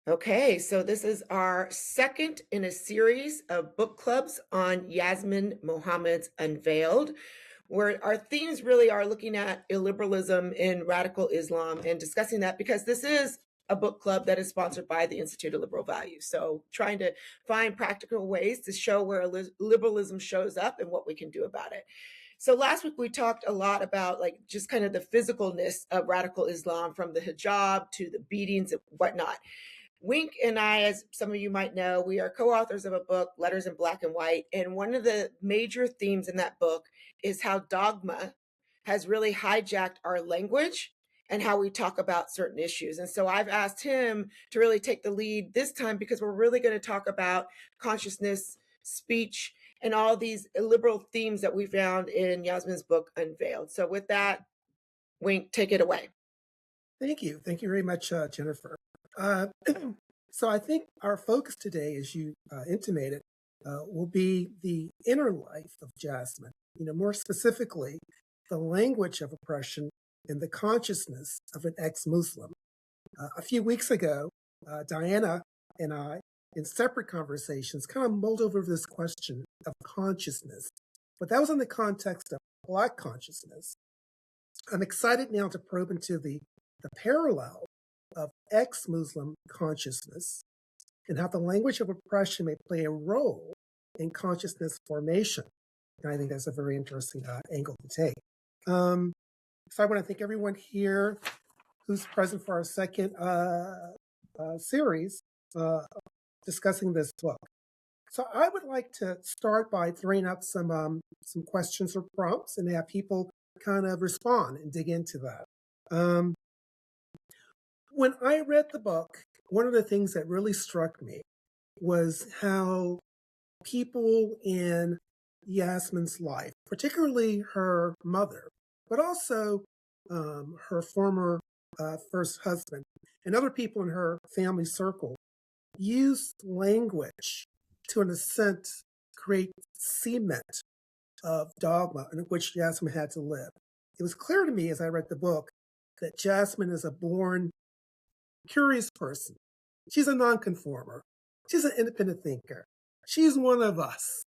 Okay, so this is our second in a series of book clubs on Yasmine Mohammed's Unveiled, where our themes really are looking at illiberalism in radical Islam and discussing that because this is a book club that is sponsored by the Institute of Liberal Values. So, trying to find practical ways to show where liberalism shows up and what we can do about it. So last week we talked a lot about like just kind of the physicalness of radical Islam, from the hijab to the beatings and whatnot. Wink and I, as some of you might know, we are co authors of a book, Letters in Black and White. And one of the major themes in that book is how dogma has really hijacked our language and how we talk about certain issues. And so I've asked him to really take the lead this time because we're really going to talk about consciousness, speech, and all these liberal themes that we found in Yasmin's book, Unveiled. So with that, Wink, take it away. Thank you. Thank you very much, Jennifer. So I think our focus today, as you intimated, will be the inner life of Jasmine. More specifically, the language of oppression and the consciousness of an ex-Muslim. A few weeks ago, Diana and I, in separate conversations, kind of mulled over this question of consciousness, but that was in the context of Black consciousness. I'm excited now to probe into the parallel of ex-Muslim consciousness and how the language of oppression may play a role in consciousness formation. And I think that's a very interesting angle to take. So I want to thank everyone here who's present for our second series discussing this book. So I would like to start by throwing up some questions or prompts and have people kind of respond and dig into that. When I read the book, one of the things that really struck me was how people in Yasmine's life, particularly her mother, but also her former first husband and other people in her family circle, used language to, in a sense, create cement of dogma in which Yasmine had to live. It was clear to me as I read the book that Yasmine is a born curious person. She's a nonconformer. She's an independent thinker. She's one of us,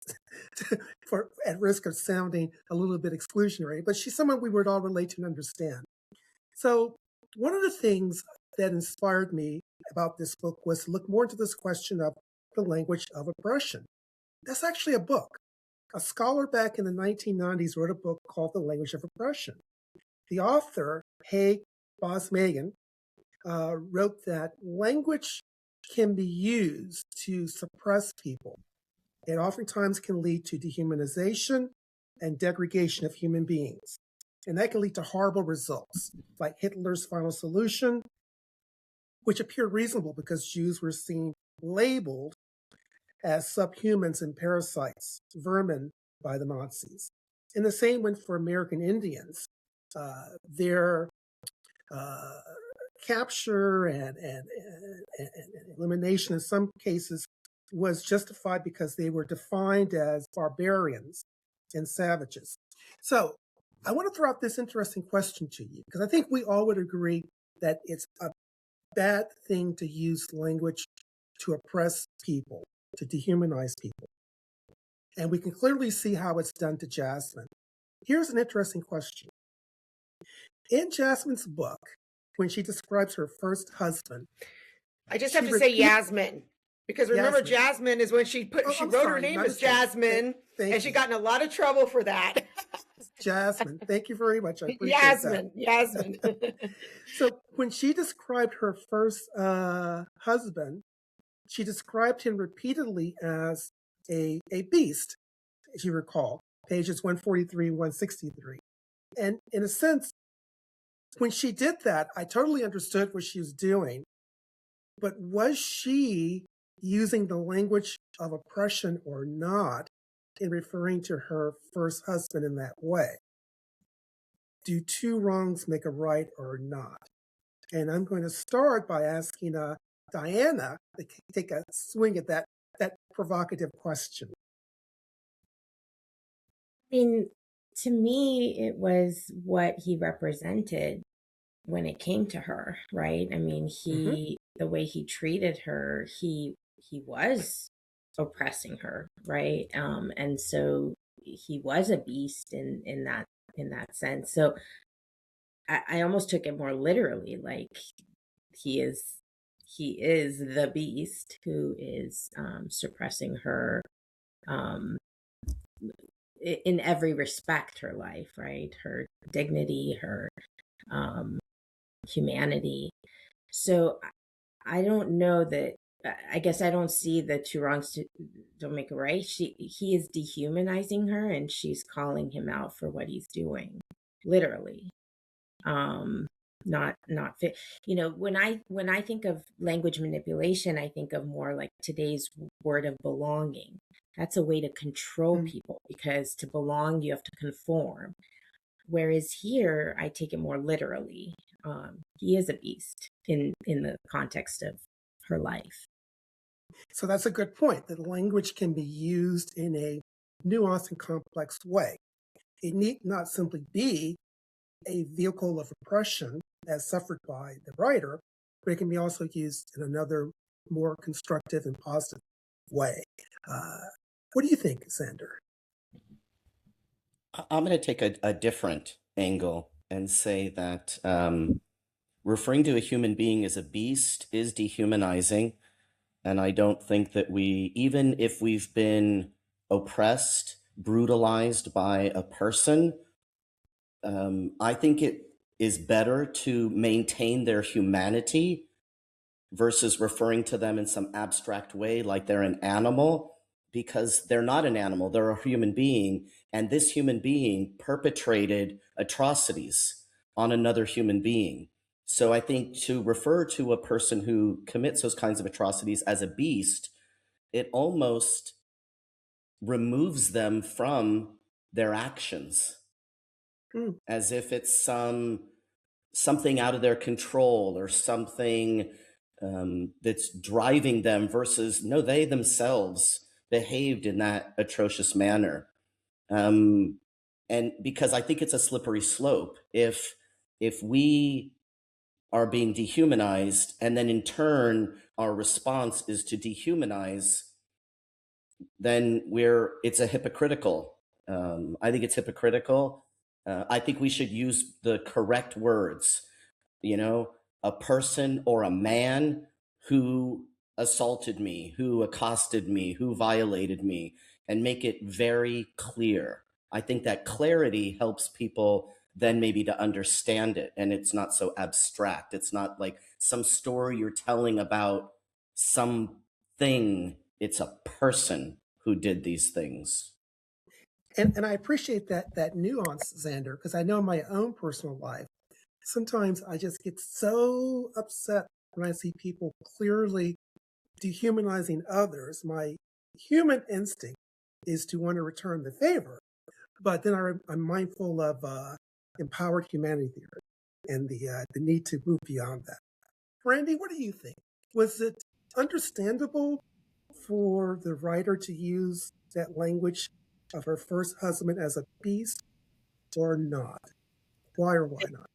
at risk of sounding a little bit exclusionary, but she's someone we would all relate to and understand. So one of the things that inspired me about this book was to look more into this question of the language of oppression. That's actually a book. A scholar back in the 1990s wrote a book called The Language of Oppression. The author, Haig Bosmagan, wrote that language can be used to suppress people. It oftentimes can lead to dehumanization and degradation of human beings. And that can lead to horrible results, like Hitler's final solution, which appeared reasonable because Jews were seen labeled as subhumans and parasites, vermin, by the Nazis. And the same went for American Indians. Their capture and elimination in some cases was justified because they were defined as barbarians and savages. So I want to throw out this interesting question to you, because I think we all would agree that it's a bad thing to use language to oppress people, to dehumanize people. And we can clearly see how it's done to Jasmine. Here's an interesting question. In Jasmine's book, when she describes her first husband, I just have to say Yasmine, because remember, Jasmine is when she wrote her name as Jasmine, and she got in a lot of trouble for that. Jasmine, thank you very much. I appreciate Yasmine, that. Yasmine. So when she described her first husband, she described him repeatedly as a beast, as you recall, pages 143 and 163. And in a sense, when she did that, I totally understood what she was doing. But was she using the language of oppression or not in referring to her first husband in that way? Do two wrongs make a right or not? And I'm going to start by asking Diana to take a swing at that provocative question. I mean, to me, it was what he represented. when it came to her, right? I mean, Hmm. the way he treated her, he was oppressing her, right? And so he was a beast in that sense. So I almost took it more literally, like he is he is the beast who is suppressing her um, in every respect, her life, right? Her dignity, her um, humanity. So I don't know that. I guess I don't see the two wrongs don't make a right. He is dehumanizing her, and she's calling him out for what he's doing, literally. Um, not fit. You know, when I think of language manipulation, I think of more like today's word of belonging. That's a way to control Mm. people because to belong, you have to conform. Whereas here, I take it more literally. He is a beast in the context of her life. So that's a good point, that language can be used in a nuanced and complex way. It need not simply be a vehicle of oppression as suffered by the writer, but it can be also used in another more constructive and positive way. Uh, what do you think, Sander? I'm going to take a different angle and say that referring to a human being as a beast is dehumanizing. And I don't think that even if we've been oppressed, brutalized by a person, I think it is better to maintain their humanity versus referring to them in some abstract way like they're an animal, because they're not an animal, they're a human being. And this human being perpetrated atrocities on another human being. So I think to refer to a person who commits those kinds of atrocities as a beast, it almost removes them from their actions, Mm. as if it's something out of their control or something that's driving them, versus no, they themselves behaved in that atrocious manner. And because I think it's a slippery slope, if we are being dehumanized and then in turn our response is to dehumanize, then it's a hypocritical. I think it's hypocritical. I think we should use the correct words. You know, a person or a man who assaulted me, who accosted me, who violated me, and make it very clear. I think that clarity helps people then maybe to understand it, and it's not so abstract. It's not like some story you're telling about something. It's a person who did these things. And I appreciate that nuance, Xander, because I know in my own personal life, sometimes I just get so upset when I see people clearly dehumanizing others. My human instinct is to want to return the favor, but then I'm mindful of empowered humanity theory and the need to move beyond that. Randy, what do you think? Was it understandable for the writer to use that language of her first husband as a beast or not? Why or why not?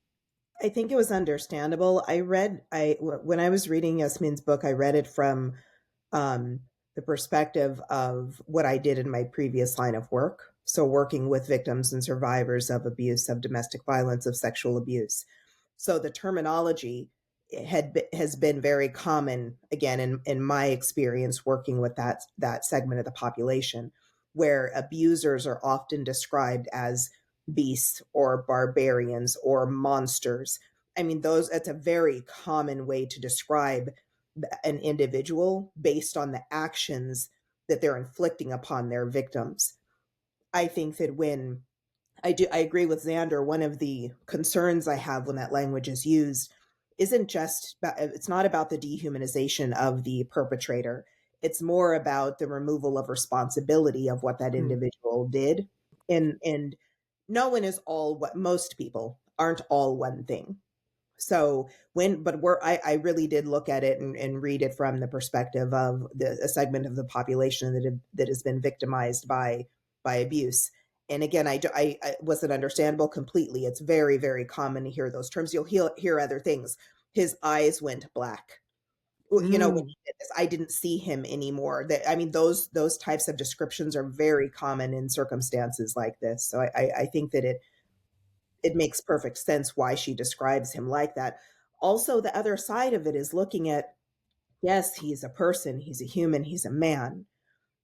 I think it was understandable. When I was reading Yasmin's book, I read it from um, the perspective of what I did in my previous line of work. So, working with victims and survivors of abuse, of domestic violence, of sexual abuse. So, the terminology has been very common, again, in my experience working with that segment of the population, where abusers are often described as beasts or barbarians or monsters. I mean, that's a very common way to describe an individual based on the actions that they're inflicting upon their victims. I think that when I agree with Xander, one of the concerns I have when that language is used isn't just it's not about the dehumanization of the perpetrator. It's more about the removal of responsibility of what that Hmm. individual did. And no one is all what most people aren't all one thing. So I really did look at it and read it from the perspective of a segment of the population that has been victimized by abuse. and again, I wasn't understandable completely. It's very, very common to hear those terms. You'll hear other things. His eyes went black. When he did this, I didn't see him anymore. I mean, those types of descriptions are very common in circumstances like this. So I think that it makes perfect sense why she describes him like that. Also, the other side of it is looking at, yes, he's a person, he's a human, he's a man.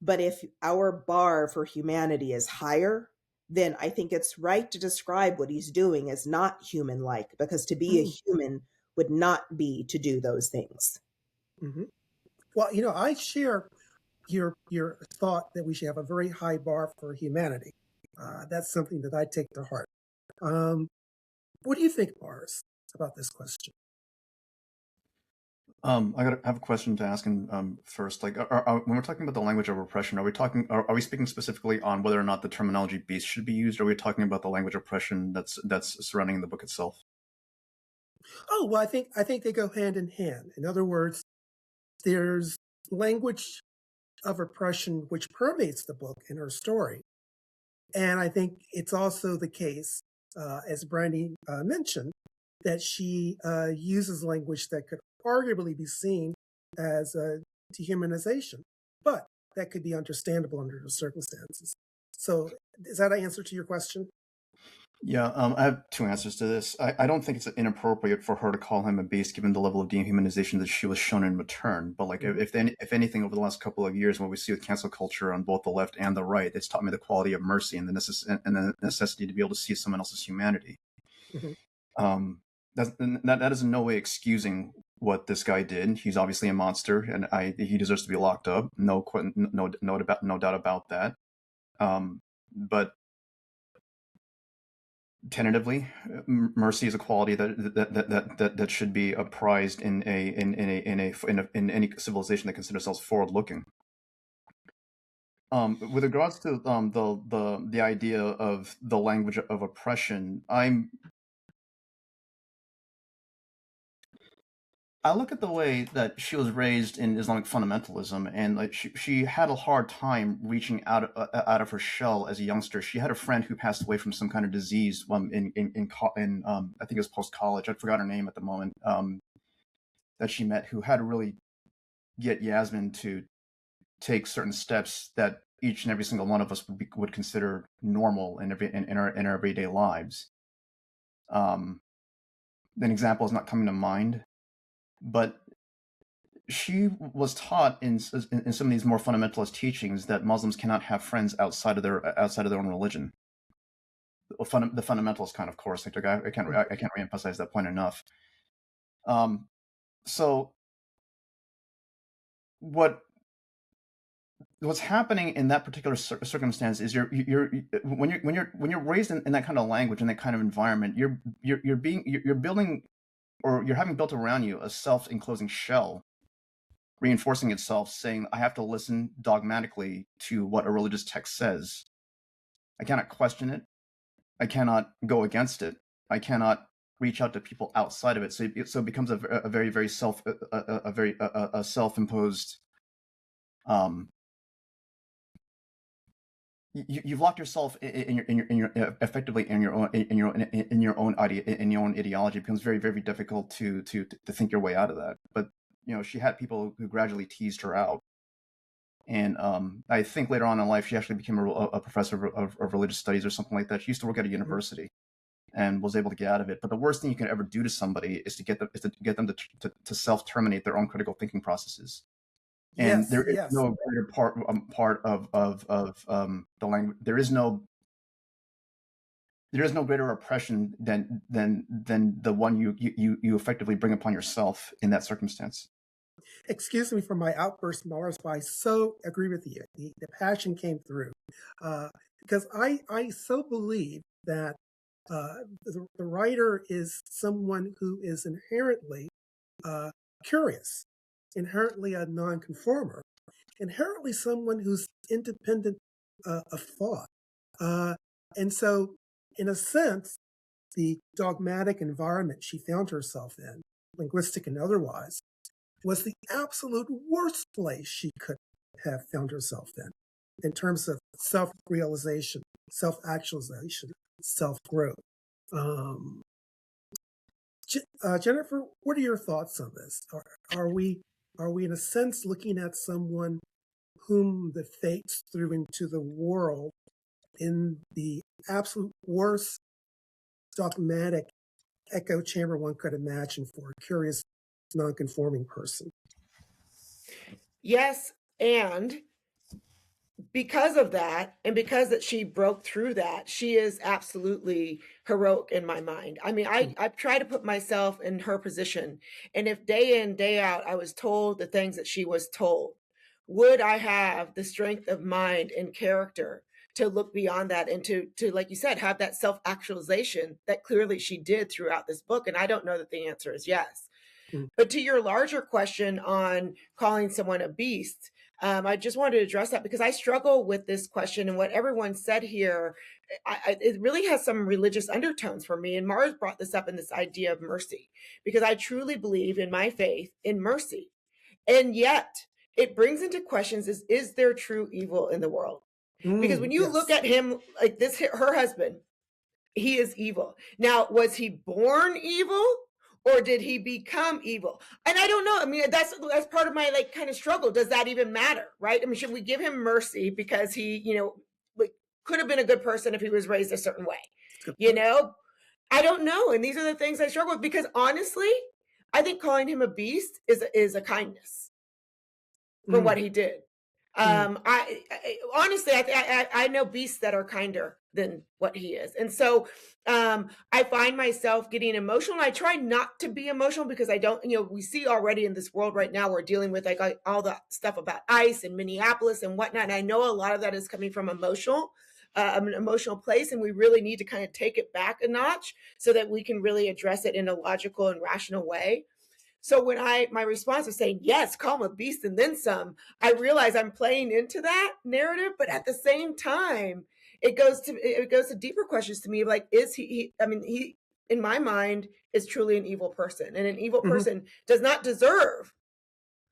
But if our bar for humanity is higher, then I think it's right to describe what he's doing as not human like, because to be a human would not be to do those things. Mm-hmm. Well, I share your thought that we should have a very high bar for humanity. That's something that I take to heart. What do you think, Mars, about this question? I have a question to ask him first. Like, when we're talking about the language of oppression, are we speaking specifically on whether or not the terminology beast should be used, or are we talking about the language of oppression that's surrounding the book itself? Oh, well, I think they go hand in hand. In other words, there's language of oppression which permeates the book and her story. And I think it's also the case, as Brandy mentioned, that she uses language that could arguably be seen as a dehumanization, but that could be understandable under the circumstances. So is that an answer to your question? Yeah, I have two answers to this. I don't think it's inappropriate for her to call him a beast, given the level of dehumanization that she was shown in return. But like, if anything, over the last couple of years, what we see with cancel culture on both the left and the right, it's taught me the quality of mercy and the necessity to be able to see someone else's humanity. Mm-hmm. That is in no way excusing what this guy did. He's obviously a monster, and he deserves to be locked up. No doubt about that. But tentatively, mercy is a quality that should be prized in any civilization that considers themselves forward-looking. With regards to the idea of the language of oppression, I look at the way that she was raised in Islamic fundamentalism, and like she had a hard time reaching out of her shell as a youngster. She had a friend who passed away from some kind of disease in I think it was post college. I forgot her name at the moment. That she met, who had to really get Yasmine to take certain steps that each and every single one of us would consider normal in our everyday lives. An example is not coming to mind. But she was taught in some of these more fundamentalist teachings that Muslims cannot have friends outside of their own religion. The fundamentalist kind, of course. Like, I can't reemphasize that point enough. So what's happening in that particular circumstance is when you're raised in that kind of language, in that kind of environment, you're building, or you're having built around you, a self-enclosing shell, reinforcing itself, saying, I have to listen dogmatically to what a religious text says. I cannot question it. I cannot go against it. I cannot reach out to people outside of it. So it becomes a very, very self-imposed. You've locked yourself in your effectively in your own ideology. It becomes very, very difficult to think your way out of that. But she had people who gradually teased her out, and I think later on in life she actually became a professor of religious studies or something like that. She used to work at a university and was able to get out of it. But the worst thing you can ever do to somebody is to get them to self-terminate their own critical thinking processes. And there is no greater part of the language. There is no greater oppression than the one you effectively bring upon yourself in that circumstance. Excuse me for my outburst, Mars, but I so agree with you. The passion came through, because I so believe that the writer is someone who is inherently curious, inherently a nonconformer, inherently someone who's independent of thought. And so, in a sense, the dogmatic environment she found herself in, linguistic and otherwise, was the absolute worst place she could have found herself in terms of self-realization self-actualization, self-growth. Jennifer, what are your thoughts on this? Are we in a sense looking at someone whom the fates threw into the world in the absolute worst dogmatic echo chamber one could imagine for a curious, non-conforming person? Yes, and because of that, and because that she broke through that, she is absolutely heroic in my mind. I mean, I try to put myself in her position, and if day in, day out, I was told the things that she was told, would I have the strength of mind and character to look beyond that and to like you said, have that self-actualization that clearly she did throughout this book? And I don't know that the answer is yes. But to your larger question on calling someone a beast, I just wanted to address that because I struggle with this question, and what everyone said here, it really has some religious undertones for me. And Mars brought this up in this idea of mercy, because I truly believe in my faith in mercy. And yet it brings into questions, is there true evil in the world? Because when you look Yes. at him like this, her husband, he is evil. Now, was he born evil or did he become evil? And I don't know. I mean, that's part of my like kind of struggle. Does that even matter? Right? I mean, should we give him mercy because he, like, could have been a good person if he was raised a certain way? I don't know. And these are the things I struggle with, because honestly, I think calling him a beast is a kindness for what he did. I honestly, I know beasts that are kinder than what he is. And so I find myself getting emotional. I try not to be emotional because I don't, we see already in this world right now, we're dealing with like all the stuff about ICE and Minneapolis and whatnot. And I know a lot of that is coming from an emotional place. And we really need to kind of take it back a notch so that we can really address it in a logical and rational way. So when my response was saying, yes, call him a beast and then some, I realize I'm playing into that narrative, but at the same time, it goes to deeper questions to me, like, is he in my mind is truly an evil person, and an evil person does not deserve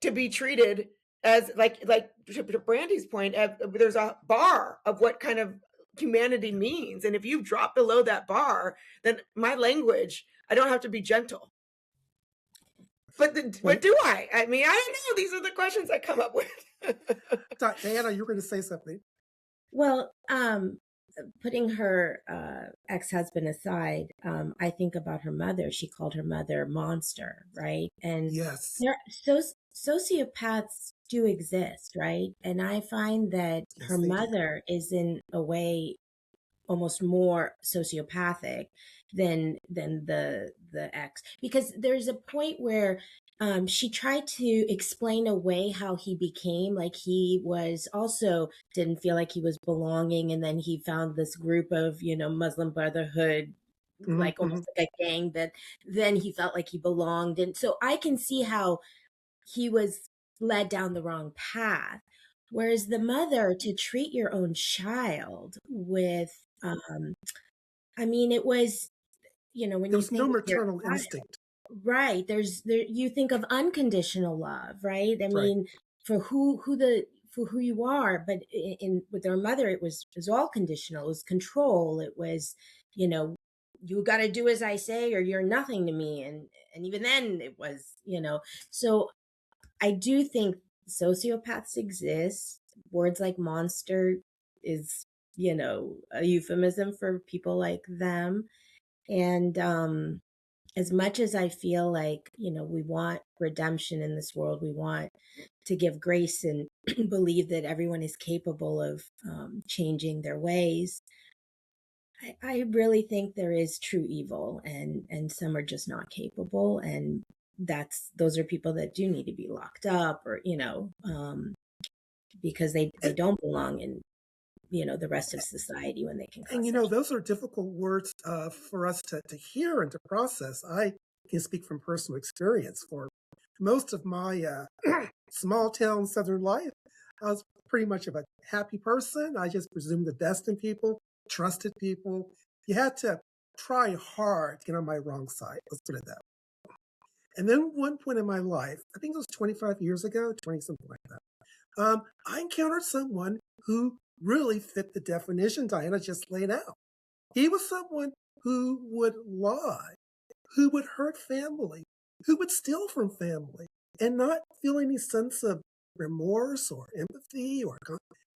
to be treated as like to Brandy's point, there's a bar of what kind of humanity means. And if you drop below that bar, then my language, I don't have to be gentle. But do I? I mean, I don't know. These are the questions I come up with. Diana, you were going to say something. Well, putting her ex-husband aside, I think about her mother. She called her mother monster, right? And yes, sociopaths do exist, right? And I find that her mother is in a way almost more sociopathic than the ex, because there's a point where she tried to explain away how he became, like he was also didn't feel like he was belonging, and then he found this group of Muslim Brotherhood, like almost like a gang, that then he felt like he belonged. And so I can see how he was led down the wrong path. Whereas the mother, to treat your own child with it was, when there's you think no of maternal instinct, right? You think of unconditional love, right? I mean, for who you are, but with their mother, it was all conditional. It was control. It was, you got to do as I say, or you're nothing to me. And even then, it was, So I do think sociopaths exist. Words like monster is, a euphemism for people like them. And as much as I feel like, we want redemption in this world, we want to give grace and believe that everyone is capable of changing their ways, I really think there is true evil, and some are just not capable. And those are people that do need to be locked up, or, because they don't belong in the rest of society when they can. And those are difficult words for us to hear and to process. I can speak from personal experience. For most of my small town Southern life, I was pretty much of a happy person. I just presumed the best in people, trusted people. You had to try hard to get on my wrong side. Let's put it that way. And then one point in my life, I think it was 25 years ago, 20 something like that, I encountered someone who really fit the definition Diana just laid out. He was someone who would lie, who would hurt family, who would steal from family, and not feel any sense of remorse or empathy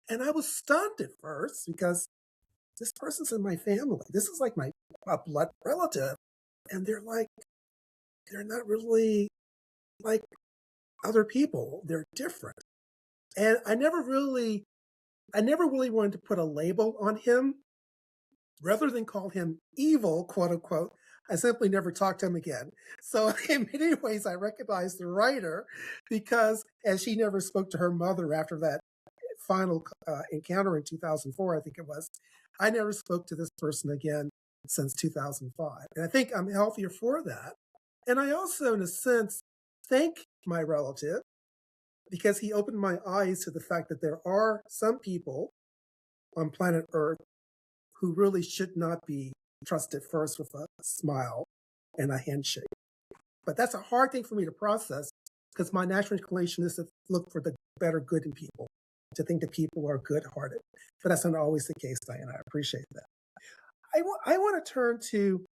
and I was stunned at first because this person's in my family. This is like a blood relative. And they're not really like other people. They're different. And I never really wanted to put a label on him. Rather than call him evil, quote unquote, I simply never talked to him again. So in many ways, I recognize the writer because as she never spoke to her mother after that final encounter in 2004, I think it was, I never spoke to this person again since 2005. And I think I'm healthier for that. And I also, in a sense, thank my relative because he opened my eyes to the fact that there are some people on planet Earth who really should not be trusted first with a smile and a handshake. But that's a hard thing for me to process because my natural inclination is to look for the better good in people, to think that people are good-hearted. But that's not always the case, Diana. I appreciate that. I want to turn to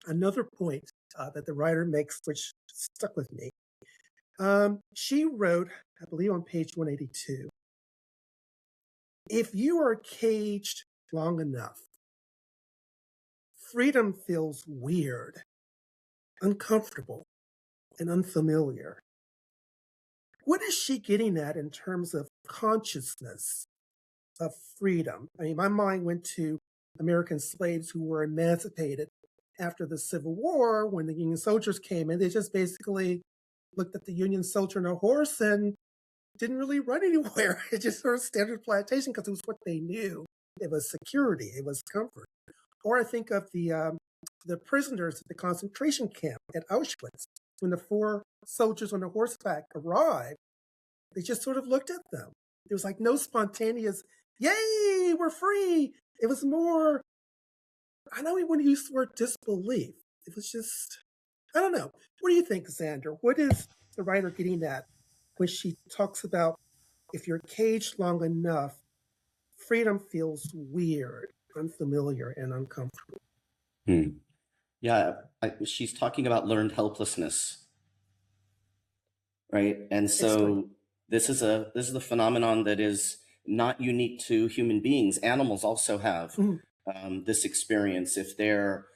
another point that the writer makes, which stuck with me. She wrote, I believe on page 182, if you are caged long enough, freedom feels weird, uncomfortable, and unfamiliar. What is she getting at in terms of consciousness of freedom? I mean, my mind went to American slaves who were emancipated after the Civil War when the Union soldiers came in. They just basically looked at the Union soldier on a horse and didn't really run anywhere. It just sort of standard plantation because it was what they knew. It was security. It was comfort. Or I think of the prisoners at the concentration camp at Auschwitz. When the 4 soldiers on a horseback arrived, they just sort of looked at them. There was like no spontaneous, yay, we're free. It was more, I know we want to use the word disbelief. It was just, I don't know. What do you think, Xander? What is the writer getting at when she talks about if you're caged long enough, freedom feels weird, unfamiliar, and uncomfortable? Yeah, she's talking about learned helplessness, right? And so this is a phenomenon that is not unique to human beings. Animals also have this experience if they're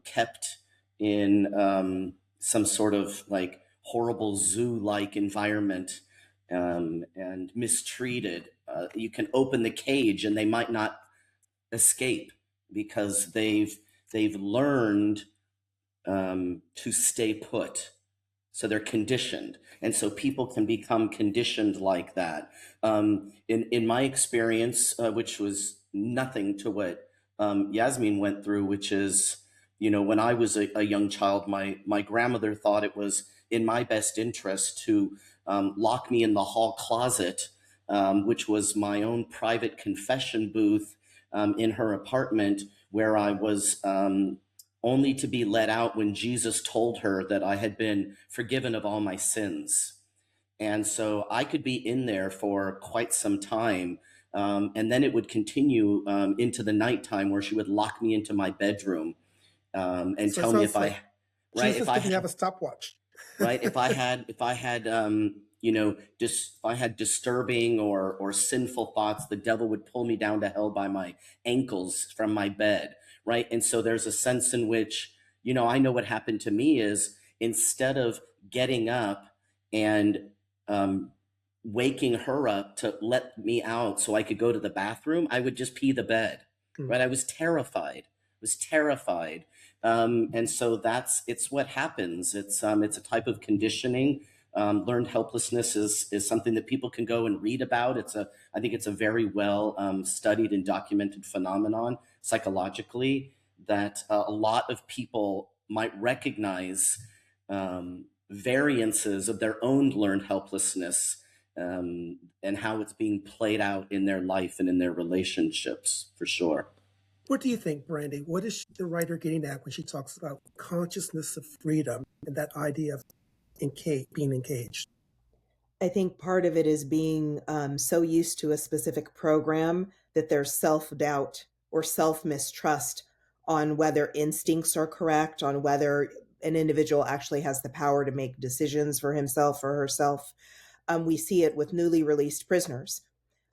kept in some sort of like horrible zoo-like environment and mistreated. You can open the cage and they might not escape because they've learned to stay put. So they're conditioned. And so people can become conditioned like that. In my experience, which was nothing to what Yasmine went through, which is, when I was a young child, my grandmother thought it was in my best interest to lock me in the hall closet, which was my own private confession booth in her apartment, where I was only to be let out when Jesus told her that I had been forgiven of all my sins. And so I could be in there for quite some time. And then it would continue into the nighttime where she would lock me into my bedroom and So tell me Jesus didn't have a stopwatch. Right. If I had disturbing or sinful thoughts, the devil would pull me down to hell by my ankles from my bed. Right. And so there's a sense in which, I know what happened to me is instead of getting up and waking her up to let me out so I could go to the bathroom, I would just pee the bed. Right. I was terrified. And so it's what happens. It's a type of conditioning. Learned helplessness is something that people can go and read about. I think it's a very well studied and documented phenomenon psychologically that a lot of people might recognize variances of their own learned helplessness and how it's being played out in their life and in their relationships, for sure. What do you think, Brandy? What is the writer getting at when she talks about consciousness of freedom and that idea of being encaged? I think part of it is being so used to a specific program that there's self-doubt or self-mistrust on whether instincts are correct, on whether an individual actually has the power to make decisions for himself or herself. We see it with newly released prisoners.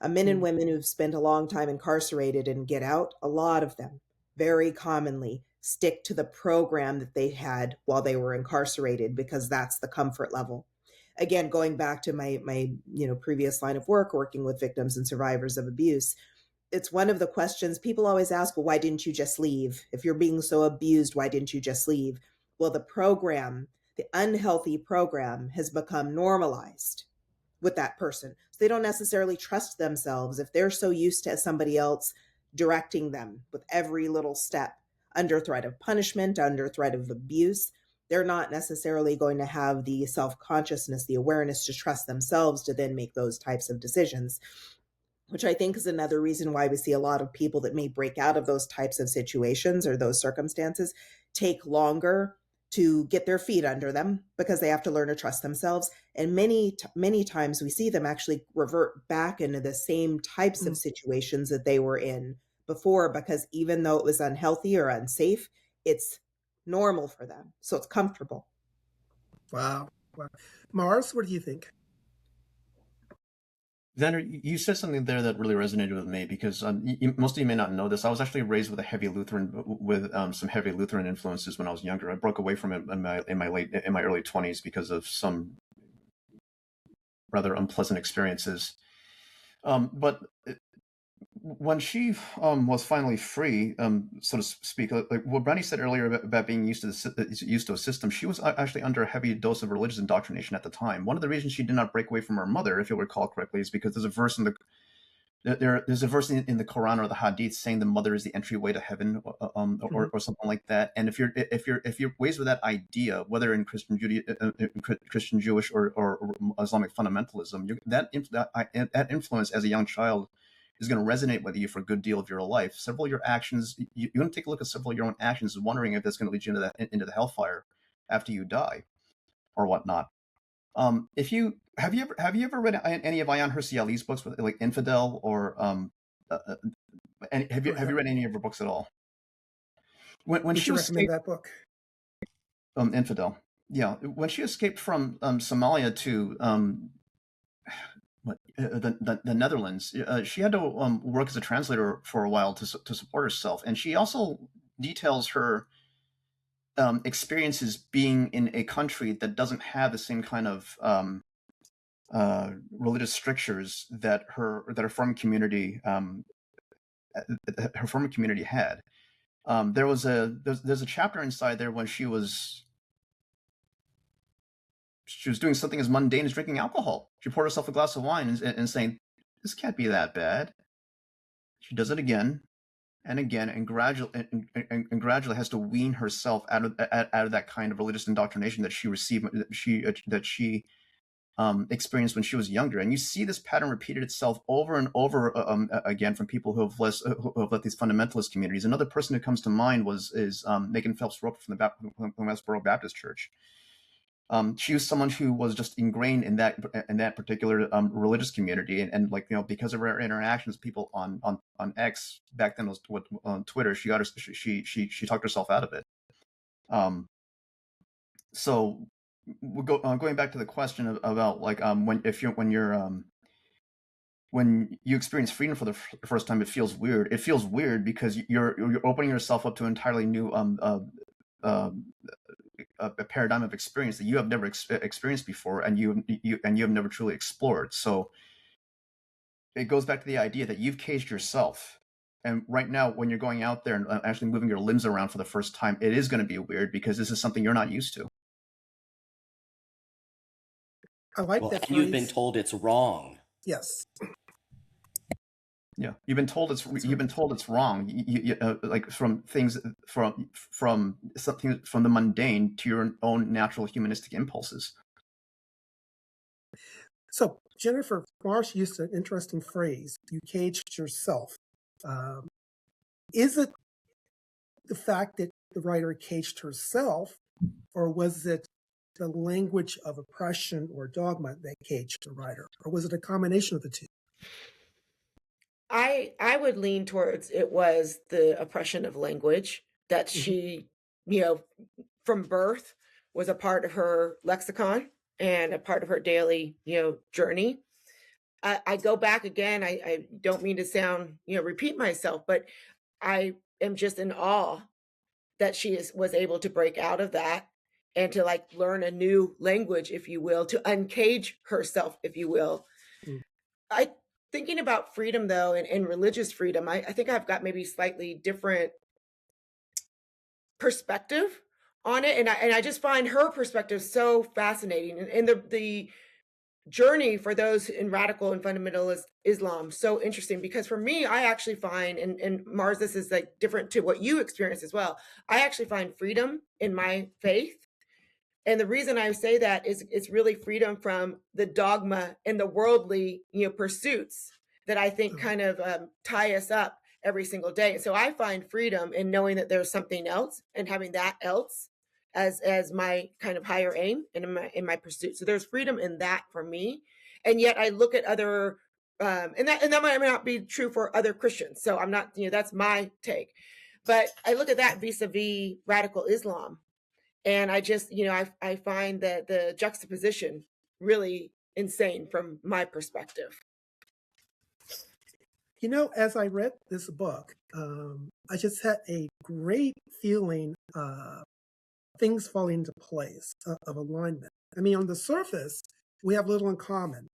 Men and women who've spent a long time incarcerated and get out, a lot of them very commonly stick to the program that they had while they were incarcerated because that's the comfort level. Again, going back to my previous line of work, working with victims and survivors of abuse, it's one of the questions people always ask, well, why didn't you just leave? If you're being so abused, why didn't you just leave? Well, the unhealthy program has become normalized with that person. So they don't necessarily trust themselves if they're so used to somebody else directing them with every little step under threat of punishment, under threat of abuse. They're not necessarily going to have the self-consciousness, the awareness to trust themselves to then make those types of decisions, which I think is another reason why we see a lot of people that may break out of those types of situations or those circumstances take longer to get their feet under them because they have to learn to trust themselves. And many times we see them actually revert back into the same types of situations that they were in before, because even though it was unhealthy or unsafe, it's normal for them. So it's comfortable. Wow. Mars, what do you think? Xander, you said something there that really resonated with me because most of you may not know this. I was actually raised with some heavy Lutheran influences when I was younger. I broke away from it in my early 20s because of some rather unpleasant experiences. But when she was finally free, so to speak, like what Brandy said earlier about being used to a system, she was actually under a heavy dose of religious indoctrination at the time. One of the reasons she did not break away from her mother, if you'll recall correctly, is because there's a verse in the Quran or the Hadith saying the mother is the entryway to heaven, or something like that. And if you're raised with that idea, whether in Christian Jewish or Islamic fundamentalism, that influence as a young child is going to resonate with you for a good deal of your life. Several of your actions, you're going to take a look at several of your own actions, wondering if that's going to lead you into the hellfire after you die, or whatnot. Have you ever read any of Ayaan Hirsi Ali's books, like Infidel, or have you read any of her books at all? When she recommend that book? Infidel. Yeah, when she escaped from Somalia to the Netherlands, she had to work as a translator for a while to support herself, and she also details her experiences being in a country that doesn't have the same kind of religious strictures that her former community had. There's a chapter inside there when she was doing something as mundane as drinking alcohol. She poured herself a glass of wine and saying, "This can't be that bad." She does it again and again, and gradually has to wean herself out of that kind of religious indoctrination that she received, that she experienced when she was younger. And you see this pattern repeated itself over and over again from people who have left these fundamentalist communities. Another person who comes to mind is Megan Phelps Roper from the Westboro Baptist Church. She was someone who was just ingrained in that particular religious community, and because of her interactions with people on X back then, was on Twitter, she talked herself out of it. So we'll going back to the question about when you experience freedom for the first time, it feels weird. It feels weird because you're opening yourself up to an entirely new a paradigm of experience that you have never experienced before, and you have never truly explored. So it goes back to the idea that you've caged yourself. And right now, when you're going out there and actually moving your limbs around for the first time, it is going to be weird because this is something you're not used to. I like that And phrase. you've been told it's wrong. Yes. Yeah, you've been told it's wrong. Like from something from the mundane to your own natural humanistic impulses. So Jennifer Marsh used an interesting phrase: "You caged yourself." Is it the fact that the writer caged herself, or was it the language of oppression or dogma that caged the writer? Or was it a combination of the two? I would lean towards it was the oppression of language that she, from birth was a part of her lexicon and a part of her daily, journey. I go back again. I don't mean to sound, repeat myself, but I am just in awe that was able to break out of that and to like learn a new language, if you will, to uncage herself, if you will. Mm. I thinking about freedom though, and religious freedom, I think I've got maybe slightly different perspective on it. And I just find her perspective so fascinating. And the journey for those in radical and fundamentalist Islam so interesting, because for me, I actually find, and Mars, this is like different to what you experience as well. I actually find freedom in my faith. And the reason I say that is it's really freedom from the dogma and the worldly, pursuits that I think kind of tie us up every single day. And so I find freedom in knowing that there's something else and having that else as my kind of higher aim and in my pursuit. So there's freedom in that for me. And yet I look at other and that might not be true for other Christians. So I'm not, that's my take. But I look at that vis-a-vis radical Islam. And I just, I find that the juxtaposition really insane from my perspective. As I read this book, I just had a great feeling of things falling into place, of alignment. I mean, on the surface, we have little in common.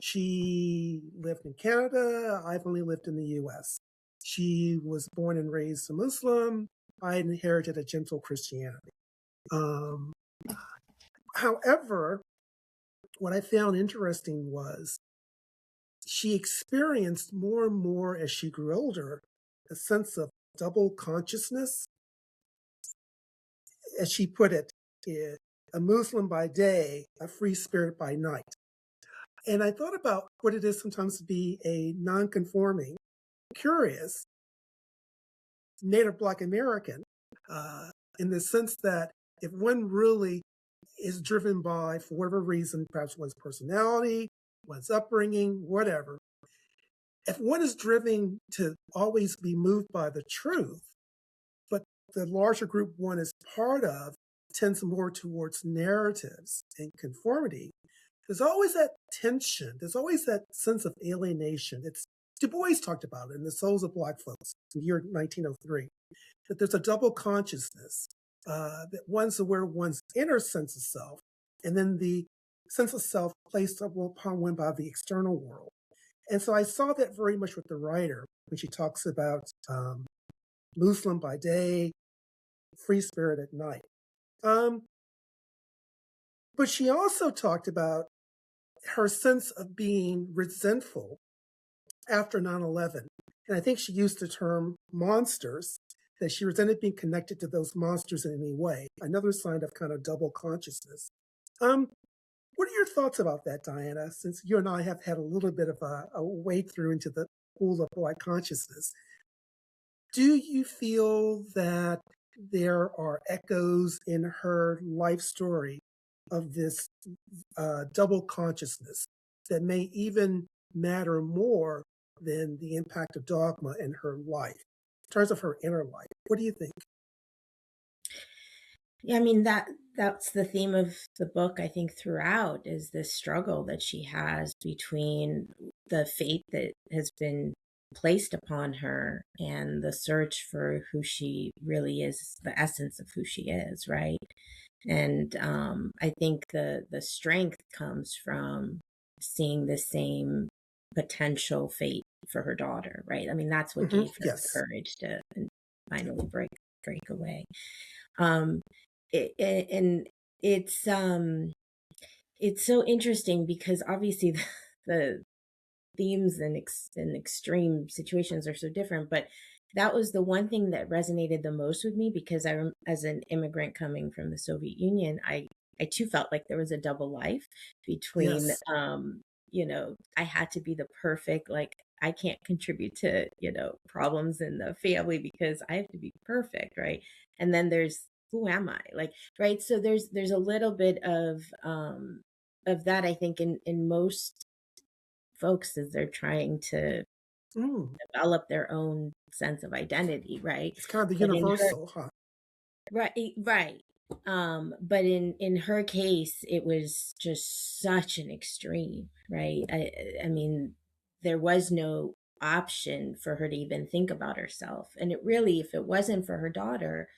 She lived in Canada. I've only lived in the U.S. She was born and raised a Muslim. I inherited a gentle Christianity. However, what I found interesting was she experienced more and more as she grew older a sense of double consciousness. As she put it, a Muslim by day, a free spirit by night. And I thought about what it is sometimes to be a non-conforming, curious, Native Black American, in the sense that if one really is driven by, for whatever reason, perhaps one's personality, one's upbringing, whatever, if one is driven to always be moved by the truth, but the larger group one is part of tends more towards narratives and conformity, there's always that tension. There's always that sense of alienation. Du Bois talked about it in The Souls of Black Folks in the year 1903, that there's a double consciousness, that one's aware of one's inner sense of self, and then the sense of self placed upon one by the external world. And so I saw that very much with the writer when she talks about Muslim by day, free spirit at night. But she also talked about her sense of being resentful after 9/11. And I think she used the term monsters, that she resented being connected to those monsters in any way. Another sign of kind of double consciousness. What are your thoughts about that, Diana, since you and I have had a little bit of a wade through into the pool of Black consciousness? Do you feel that there are echoes in her life story of this double consciousness that may even matter more than the impact of dogma in her life, in terms of her inner life? What do you think? Yeah, I mean, that's the theme of the book, I think, throughout, is this struggle that she has between the fate that has been placed upon her and the search for who she really is, the essence of who she is, right? And I think the strength comes from seeing the same potential fate for her daughter, right? I mean, that's what gave her the courage to finally break away. And it's so interesting because obviously the themes and extreme situations are so different, but that was the one thing that resonated the most with me, because as an immigrant coming from the Soviet Union, I too felt like there was a double life between, I had to be the perfect, like, I can't contribute to, problems in the family because I have to be perfect, right? And then there's who am I? Like, right. So there's a little bit of that, I think, in most folks as they're trying to develop their own sense of identity, right? It's kind of the But in her, universal, huh? right. But in her case, it was just such an extreme, right? I mean, there was no option for her to even think about herself. And it really, if it wasn't for her daughter,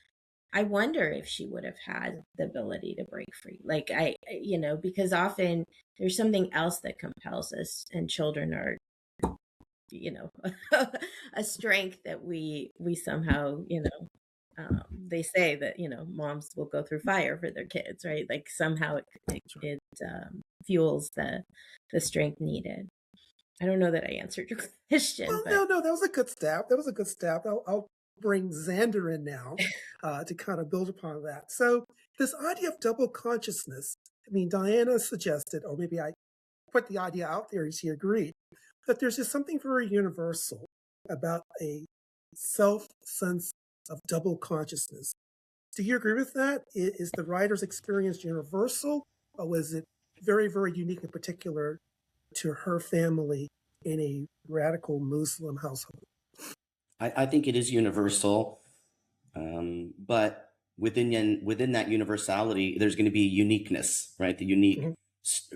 I wonder if she would have had the ability to break free. Like because often there's something else that compels us, and children are, a strength that we somehow, they say that, moms will go through fire for their kids, right? Like somehow it fuels the strength needed. I don't know that I answered your question, Well, no, that was a good step. That was a good step. I'll bring Xander in now to kind of build upon that. So this idea of double consciousness, I mean, Diana suggested, or maybe I put the idea out there, she agreed, that there's just something very universal about a self sense of double consciousness. Do you agree with that? Is the writer's experience universal, or was it very, very unique and particular to her family in a radical Muslim household? I think it is universal, but within that universality, there's going to be uniqueness, right? The unique,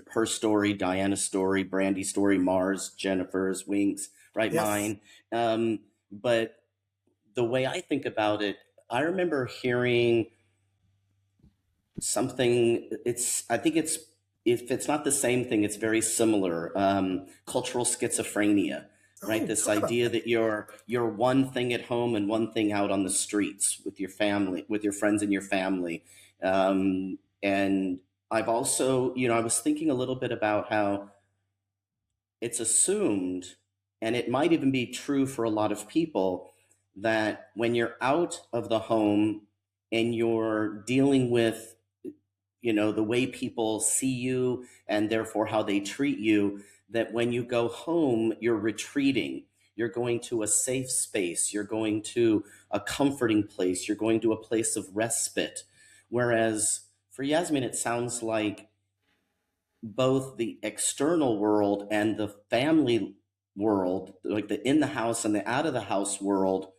her story, Diana's story, Brandy's story, Mars, Jennifer's, Winks, right? Yes. Mine. But the way I think about it, I remember hearing something. I think if it's not the same thing, it's very similar. Cultural schizophrenia, right? This idea that you're one thing at home and one thing out on the streets with your family, with your friends and your family. And I've also, I was thinking a little bit about how it's assumed, and it might even be true for a lot of people, that when you're out of the home and you're dealing with the way people see you and therefore how they treat you, that when you go home, you're retreating. You're going to a safe space. You're going to a comforting place. You're going to a place of respite. Whereas for Yasmine, it sounds like both the external world and the family world, like the in the house and the out of the house world,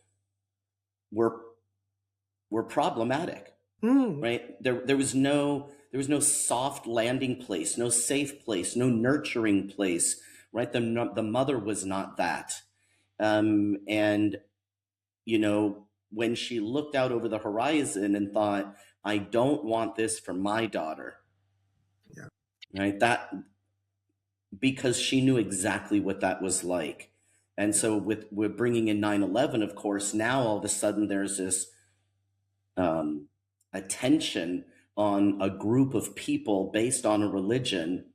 were problematic. Right? There was no soft landing place, no safe place, no nurturing place, right? The mother was not that. And when she looked out over the horizon and thought, I don't want this for my daughter. Yeah. Right? That, because she knew exactly what that was like. And so with bringing in 9/11, of course, now all of a sudden there's this attention on a group of people based on a religion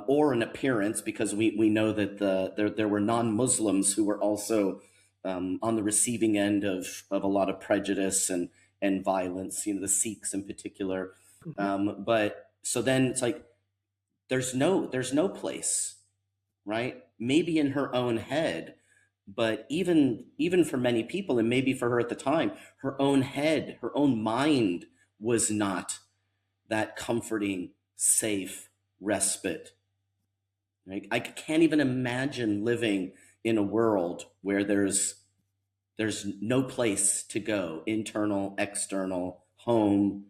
or an appearance, because we know that there were non-Muslims who were also on the receiving end of a lot of prejudice and violence, the Sikhs in particular. But so then it's like there's no place, right? Maybe in her own head, but even for many people, and maybe for her at the time, her own head, her own mind was not that comforting, safe respite. Right? I can't even imagine living in a world where there's no place to go, internal, external, home.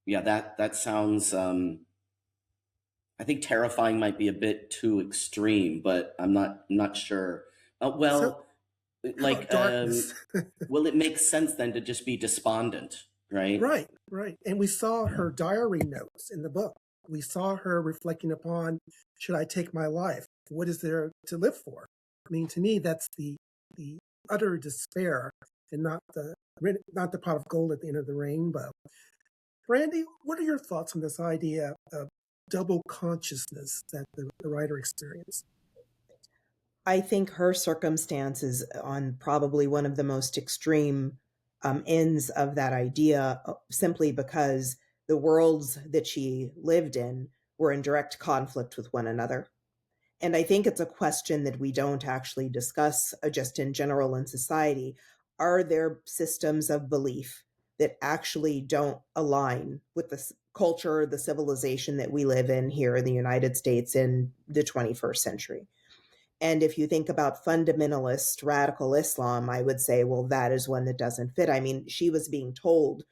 Yeah, that sounds I think terrifying might be a bit too extreme, but I'm not sure. Well, like, darkness. well, it makes sense then to just be despondent, right? Right. And we saw her diary notes in the book. We saw her reflecting upon, should I take my life? What is there to live for? I mean, to me, that's the utter despair, and not the pot of gold at the end of the rainbow. Brandy, what are your thoughts on this idea of double consciousness that the writer experienced? I think her circumstance is on probably one of the most extreme ends of that idea, simply because the worlds that she lived in were in direct conflict with one another. And I think it's a question that we don't actually discuss just in general in society. Are there systems of belief that actually don't align with the culture, the civilization that we live in here in the United States in the 21st century. And if you think about fundamentalist radical Islam, I would say, well, that is one that doesn't fit. I mean, she was being told,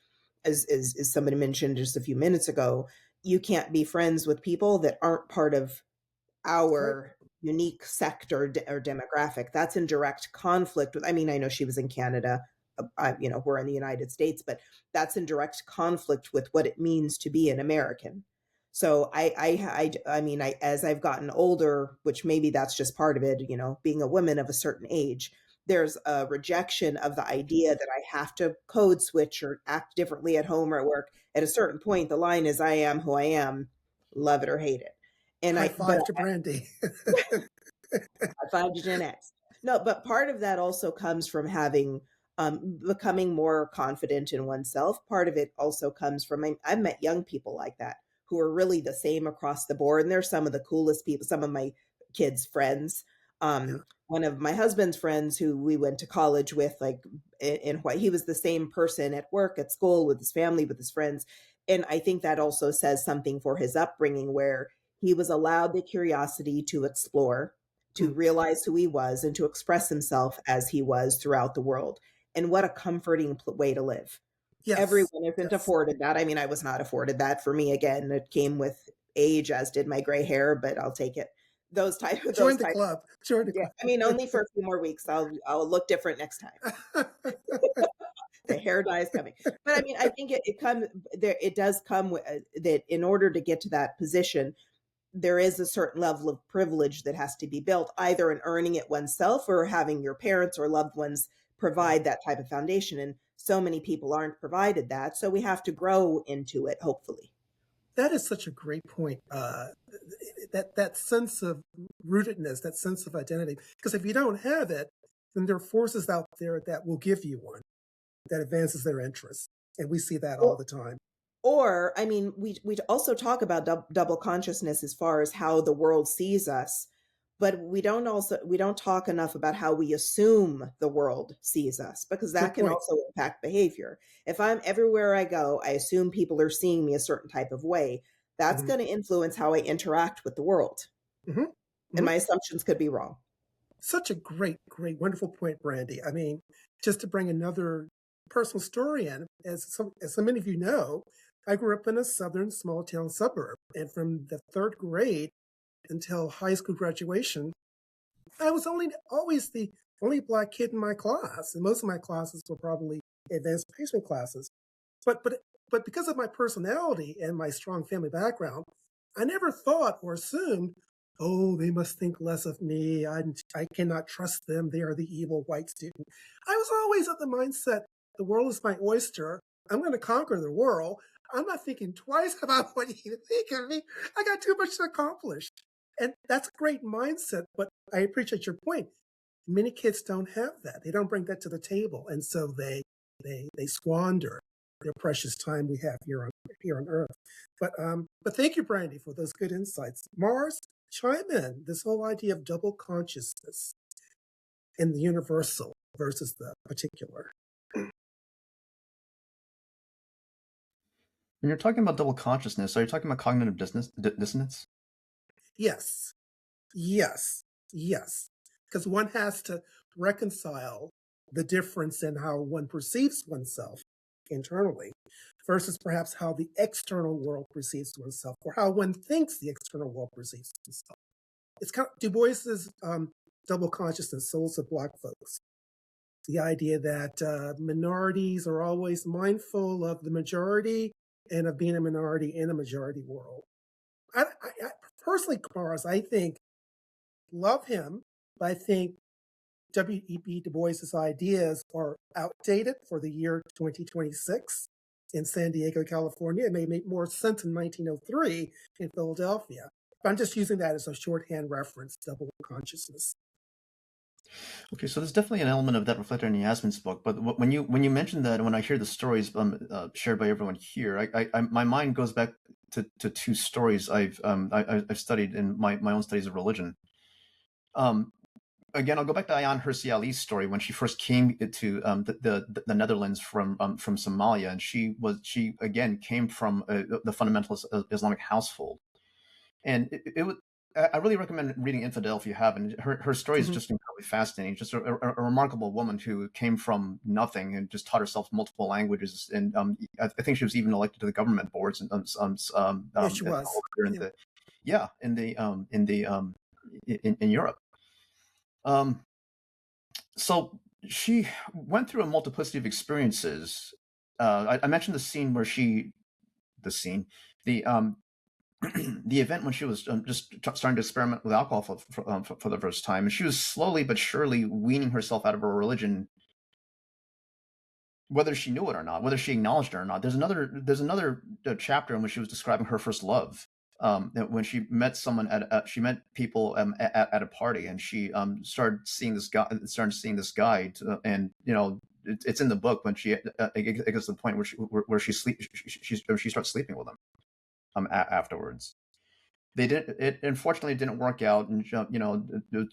as somebody mentioned just a few minutes ago, you can't be friends with people that aren't part of our unique sect or demographic. That's in direct conflict with, I mean, I know she was in Canada, we're in the United States, but that's in direct conflict with what it means to be an American. So as I've gotten older, which maybe that's just part of it, being a woman of a certain age, there's a rejection of the idea that I have to code switch or act differently at home or at work. At a certain point, the line is, I am who I am, love it or hate it. And High five to Brandy. High five to Gen X. No, but part of that also comes from having becoming more confident in oneself. Part of it also comes from, I've met young people like that who are really the same across the board. And they're some of the coolest people, some of my kids' friends. One of my husband's friends who we went to college with, like in Hawaii, he was the same person at work, at school, with his family, with his friends. And I think that also says something for his upbringing, where he was allowed the curiosity to explore, to realize who he was, and to express himself as he was throughout the world. And what a comforting way to live. Yes. Everyone isn't afforded that. I mean, I was not afforded that. For me, again, it came with age, as did my gray hair, but I'll take it. Join the club. Yeah, I mean, only for a few more weeks. I'll look different next time. The hair dye is coming. But I mean, I think it does come with that. In order to get to that position, there is a certain level of privilege that has to be built, either in earning it oneself or having your parents or loved ones provide that type of foundation. And so many people aren't provided that. So we have to grow into it, hopefully. That is such a great point. That sense of rootedness, that sense of identity. Because if you don't have it, then there are forces out there that will give you one, that advances their interests. And we see that all the time. Or, I mean, we also talk about double consciousness as far as how the world sees us, but we don't talk enough about how we assume the world sees us, because that can also impact behavior. If I'm everywhere I go, I assume people are seeing me a certain type of way. That's going to influence how I interact with the world. And my assumptions could be wrong. Such a great, wonderful point, Brandy. I mean, just to bring another personal story in, as so many of you know, I grew up in a southern small town suburb, and from the third grade until high school graduation, I was always the only Black kid in my class, and most of my classes were probably advanced placement classes. But because of my personality and my strong family background, I never thought or assumed, oh, they must think less of me. I cannot trust them. They are the evil white student. I was always of the mindset, the world is my oyster. I'm going to conquer the world. I'm not thinking twice about what you think of me. I got too much to accomplish. And that's a great mindset, but I appreciate your point. Many kids don't have that. They don't bring that to the table. And so they squander their precious time we have here on Earth. But thank you, Brandy, for those good insights. Mars, chime in. This whole idea of double consciousness and the universal versus the particular. When you're talking about double consciousness, are you talking about cognitive dissonance? Yes. Because one has to reconcile the difference in how one perceives oneself internally versus perhaps how the external world perceives oneself, or how one thinks the external world perceives oneself. It's kind of Du Bois's double consciousness, Souls of Black Folks. The idea that minorities are always mindful of the majority and of being a minority in a majority world. I personally, Mars, I think, love him, but I think W.E.B. Du Bois's ideas are outdated for the year 2026 in San Diego, California. It may make more sense in 1903 in Philadelphia. But I'm just using that as a shorthand reference, double consciousness. Okay, so there's definitely an element of that reflected in Yasmine's book. But when you mention that, when I hear the stories shared by everyone here, my mind goes back to two stories I've studied in my own studies of religion. again, I'll go back to Ayaan Hirsi Ali's story when she first came to the Netherlands from Somalia, and she again came from the fundamentalist Islamic household, and it was. I really recommend reading Infidel if you haven't. Her story is just incredibly fascinating. Just a remarkable woman who came from nothing and just taught herself multiple languages. And I think she was even elected to the government boards. And Yes, she was. In Europe. So she went through a multiplicity of experiences. I mentioned the event when she was just starting to experiment with alcohol for the first time, and she was slowly but surely weaning herself out of her religion, whether she knew it or not, whether she acknowledged it or not. There's another chapter in which she was describing her first love. When she met she met people at a party, and she started seeing this guy. And it's in the book when it gets to the point where she starts sleeping with him. Afterwards, unfortunately didn't work out, and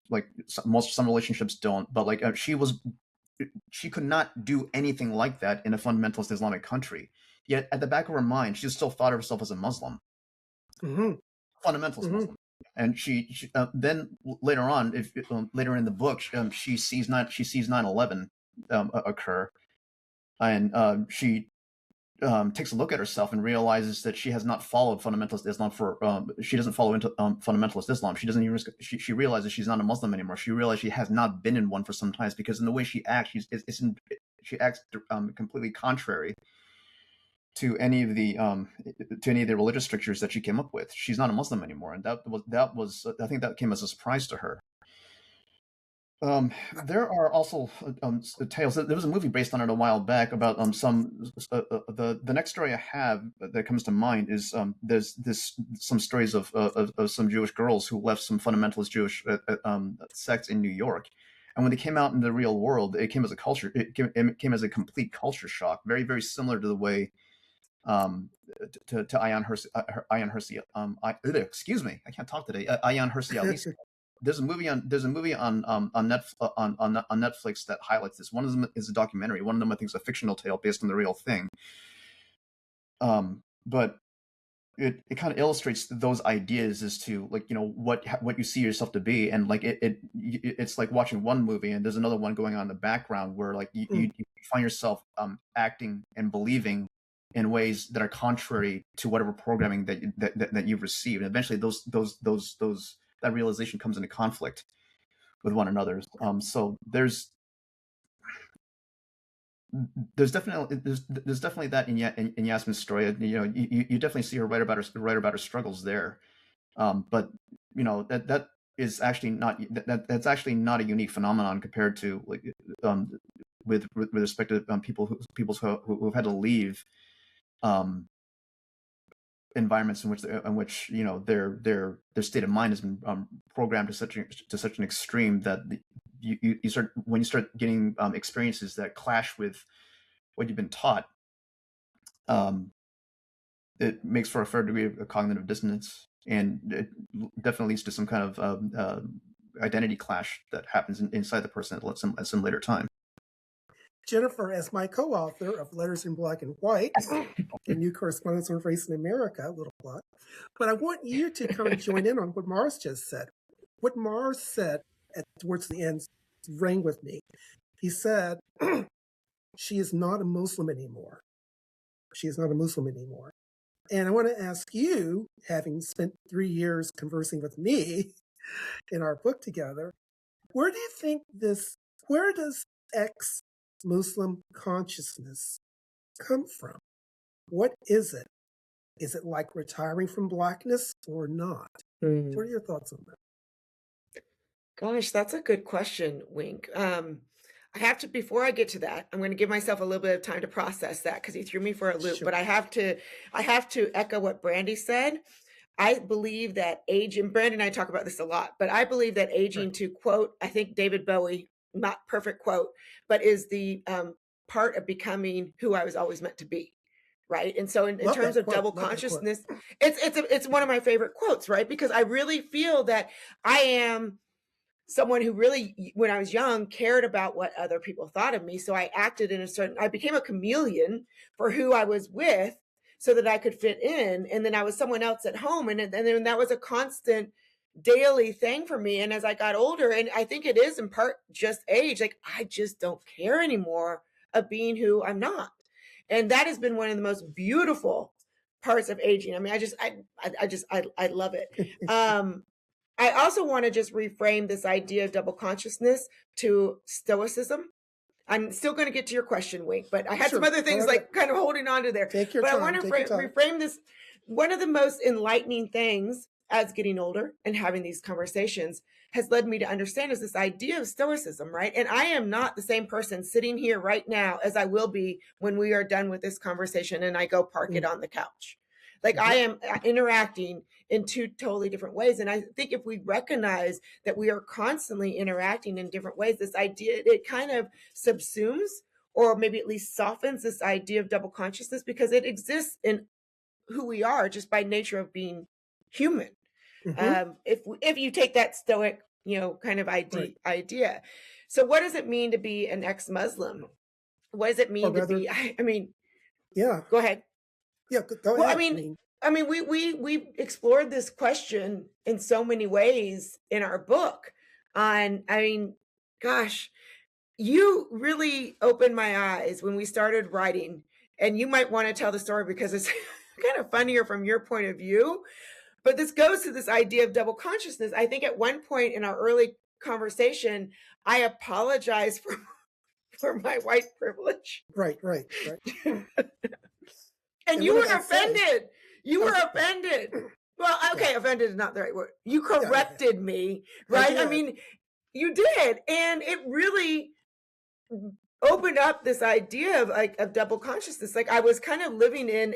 like some relationships don't. But like she could not do anything like that in a fundamentalist Islamic country. Yet at the back of her mind, she still thought of herself as a Muslim. Fundamentalist Muslim. And she then later on, later in the book, she sees 9/11 occur, and she takes a look at herself and realizes that she has not followed fundamentalist Islam she doesn't follow into fundamentalist Islam. She doesn't even she realizes she's not a Muslim anymore. She realizes she has not been in one for some time, because in the way she acts, she acts completely contrary to any of the religious strictures that she came up with. She's not a Muslim anymore, and that was I think that came as a surprise to her. There are also tales. There was a movie based on it a while back about the next story I have that comes to mind is there's some stories of some Jewish girls who left some fundamentalist Jewish sects in New York, and when they came out in the real world, it came as it came as a complete culture shock, very very similar to the way to Ayaan Hirsi. Excuse me, I can't talk today. Ayaan Hirsi Ali. There's a movie on Netflix that highlights this. One of them is a documentary. One of them I think is a fictional tale based on the real thing. But it kind of illustrates those ideas as to what you see yourself to be, and like it's like watching one movie and there's another one going on in the background where like you find yourself acting and believing in ways that are contrary to whatever programming that you've received. And eventually that realization comes into conflict with one another. So there's definitely that in Yasmine's story. You definitely see her write about her struggles there. But that is actually that's actually not a unique phenomenon compared to with respect to people who've had to leave environments in which their state of mind has been programmed to such an extreme that you start getting experiences that clash with what you've been taught. It makes for a fair degree of cognitive dissonance, and it definitely leads to some kind of identity clash that happens inside the person at some later time. Jennifer, as my co-author of Letters in Black and White, a new correspondence on race in America, little plot, but I want you to kind of join in on what Mars just said. What Mars said towards the end rang with me. He said, she is not a Muslim anymore. She is not a Muslim anymore. And I want to ask you, having spent 3 years conversing with me in our book together, where does ex-Muslim consciousness come from? What is it? Is it like retiring from Blackness or not? What are your thoughts on that? Gosh, that's a good question, Wink. I have to, before I get to that, I'm going to give myself a little bit of time to process that because he threw me for a loop. Sure. But I have to echo what Brandy said. I believe that age, and Brandy and I talk about this a lot, but I believe that aging, to quote, I think David Bowie, not perfect quote, but is the part of becoming who I was always meant to be. Right. And so in terms of double consciousness, it's one of my favorite quotes, right? Because I really feel that I am someone who really, when I was young, cared about what other people thought of me. So I acted in I became a chameleon for who I was with so that I could fit in. And then I was someone else at home. And then that was a constant daily thing for me. And as I got older, and I think it is in part just age, like I just don't care anymore of being who I'm not. And that has been one of the most beautiful parts of aging. I mean, I love it. I also want to just reframe this idea of double consciousness to stoicism. I'm still going to get to your question, Wink, but I had some other things like kind of holding on to there. Take your but time. I want to reframe this. One of the most enlightening things as getting older and having these conversations has led me to understand is this idea of stoicism, right? And I am not the same person sitting here right now as I will be when we are done with this conversation and I go park it on the couch. Like I am interacting in two totally different ways. And I think if we recognize that we are constantly interacting in different ways, this idea, it kind of subsumes or maybe at least softens this idea of double consciousness because it exists in who we are just by nature of being human. If you take that stoic, kind of idea. So what does it mean to be an ex-Muslim? What does it mean to be, I mean, yeah, go ahead. Yeah, go well, ahead. I mean, we explored this question in so many ways in our book. Gosh, you really opened my eyes when we started writing, and you might want to tell the story because it's kind of funnier from your point of view. But this goes to this idea of double consciousness. I think at one point in our early conversation, I apologized for my white privilege. Right. And you were offended. You were offended. Well, okay, offended is not the right word. You corrected me, right? I mean, you did. And it really opened up this idea of double consciousness. Like I was kind of living in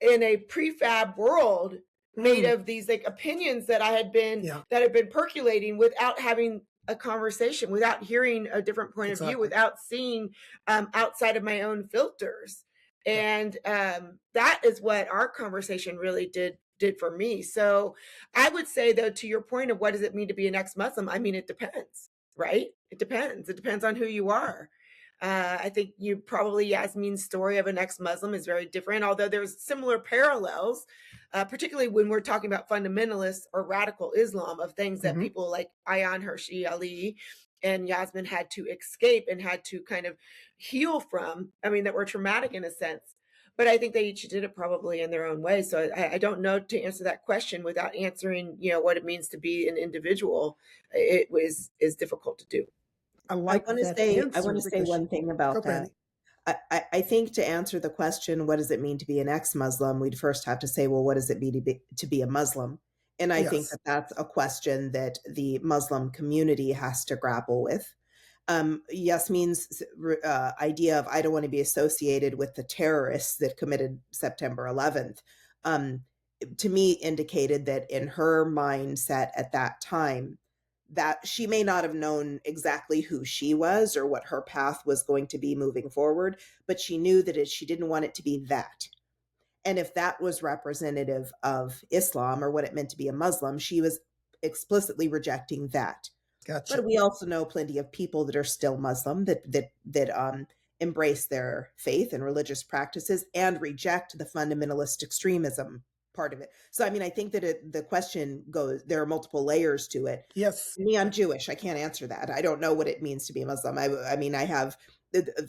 a prefab world made of these like opinions that had been percolating without having a conversation, without hearing a different point of view, without seeing outside of my own filters. And that is what our conversation really did for me. So I would say, though, to your point of what does it mean to be an ex-Muslim? I mean, it depends, right? It depends. It depends on who you are. I think Yasmine's story of an ex-Muslim is very different, although there's similar parallels, particularly when we're talking about fundamentalist or radical Islam of things that people like Ayaan Hirsi Ali and Yasmine had to escape and had to kind of heal from, that were traumatic in a sense. But I think they each did it probably in their own way. So I don't know to answer that question without answering, what it means to be an individual. It is difficult to do. I want to say one thing about that. I think to answer the question, what does it mean to be an ex-Muslim? We'd first have to say, well, what does it mean to be a Muslim? And I think that that's a question that the Muslim community has to grapple with. Yasmine's idea of I don't want to be associated with the terrorists that committed September 11th, to me indicated that in her mindset at that time, that she may not have known exactly who she was or what her path was going to be moving forward, but she knew that she didn't want it to be that. And if that was representative of Islam or what it meant to be a Muslim, she was explicitly rejecting that. Gotcha. But we also know plenty of people that are still Muslim that embrace their faith and religious practices and reject the fundamentalist extremism part of it. So, I think that the question goes, there are multiple layers to it. Yes. Me, I'm Jewish. I can't answer that. I don't know what it means to be a Muslim. I have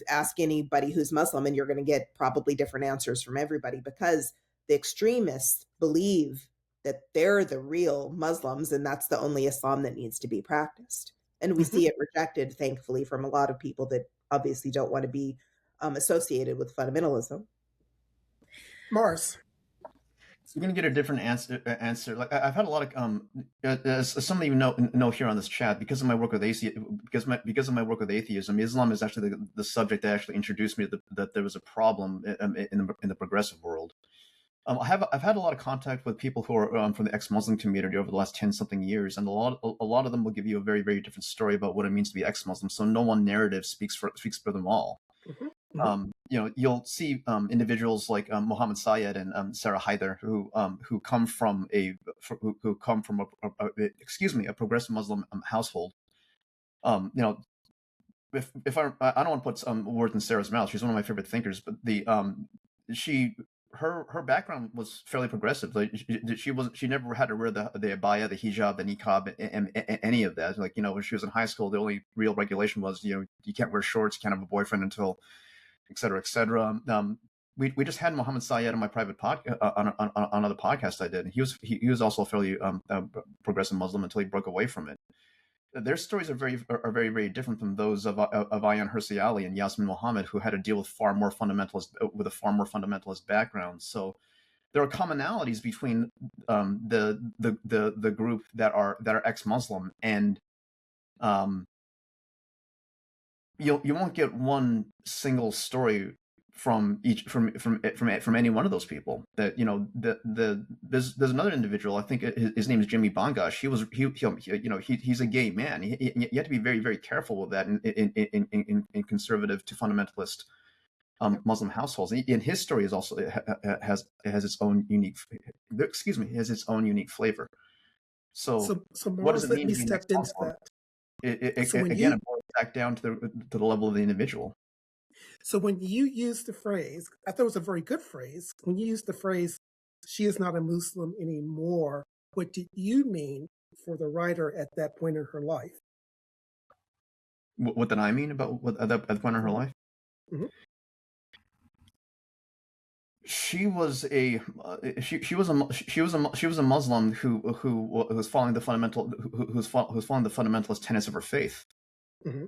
ask anybody who's Muslim and you're going to get probably different answers from everybody because the extremists believe that they're the real Muslims and that's the only Islam that needs to be practiced. And we see it rejected, thankfully, from a lot of people that obviously don't want to be associated with fundamentalism. Mars. You're going to get a different answer. Like I've had a lot of, as some of you know here on this chat, because of my work with because of my work with atheism, Islam is actually the subject that actually introduced me that there was a problem in the progressive world. I've had a lot of contact with people who are from the ex-Muslim community over the last 10-something years, and a lot of them will give you a very, very different story about what it means to be ex-Muslim. So no one narrative speaks for them all. You'll see individuals like Mohammed Syed and Sarah Haider who come from a progressive Muslim household. If I don't want to put some words in Sarah's mouth. She's one of my favorite thinkers, but her background was fairly progressive. Like she never had to wear the abaya, the hijab, the niqab, and any of that. Like when she was in high school, the only real regulation was you can't wear shorts, you can't have a boyfriend until, et cetera, et cetera. We just had Mohammed Syed on my private on another podcast I did. He was also a fairly progressive Muslim until he broke away from it. Their stories are very, very different from those of Ayaan Hirsi Ali and Yasmine Mohammed, who had to deal with a far more fundamentalist background. So there are commonalities between the group that are ex-Muslim, and you won't get one single story from any one of those people. That there's another individual. I think his name is Jimmy Bangash. He's a gay man. You have to be very, very careful with that in conservative to fundamentalist Muslim households. And his story is also has its own unique flavor. So what does it mean let me to be step into that. It boils back down to the level of the individual. So when you use the phrase, I thought it was a very good phrase. When you use the phrase, she is not a Muslim anymore, what did you mean for the writer at that point in her life? What did I mean about at that point in her life? Mm-hmm. She was a Muslim who was following the fundamentalist tenets of her faith. Mm-hmm.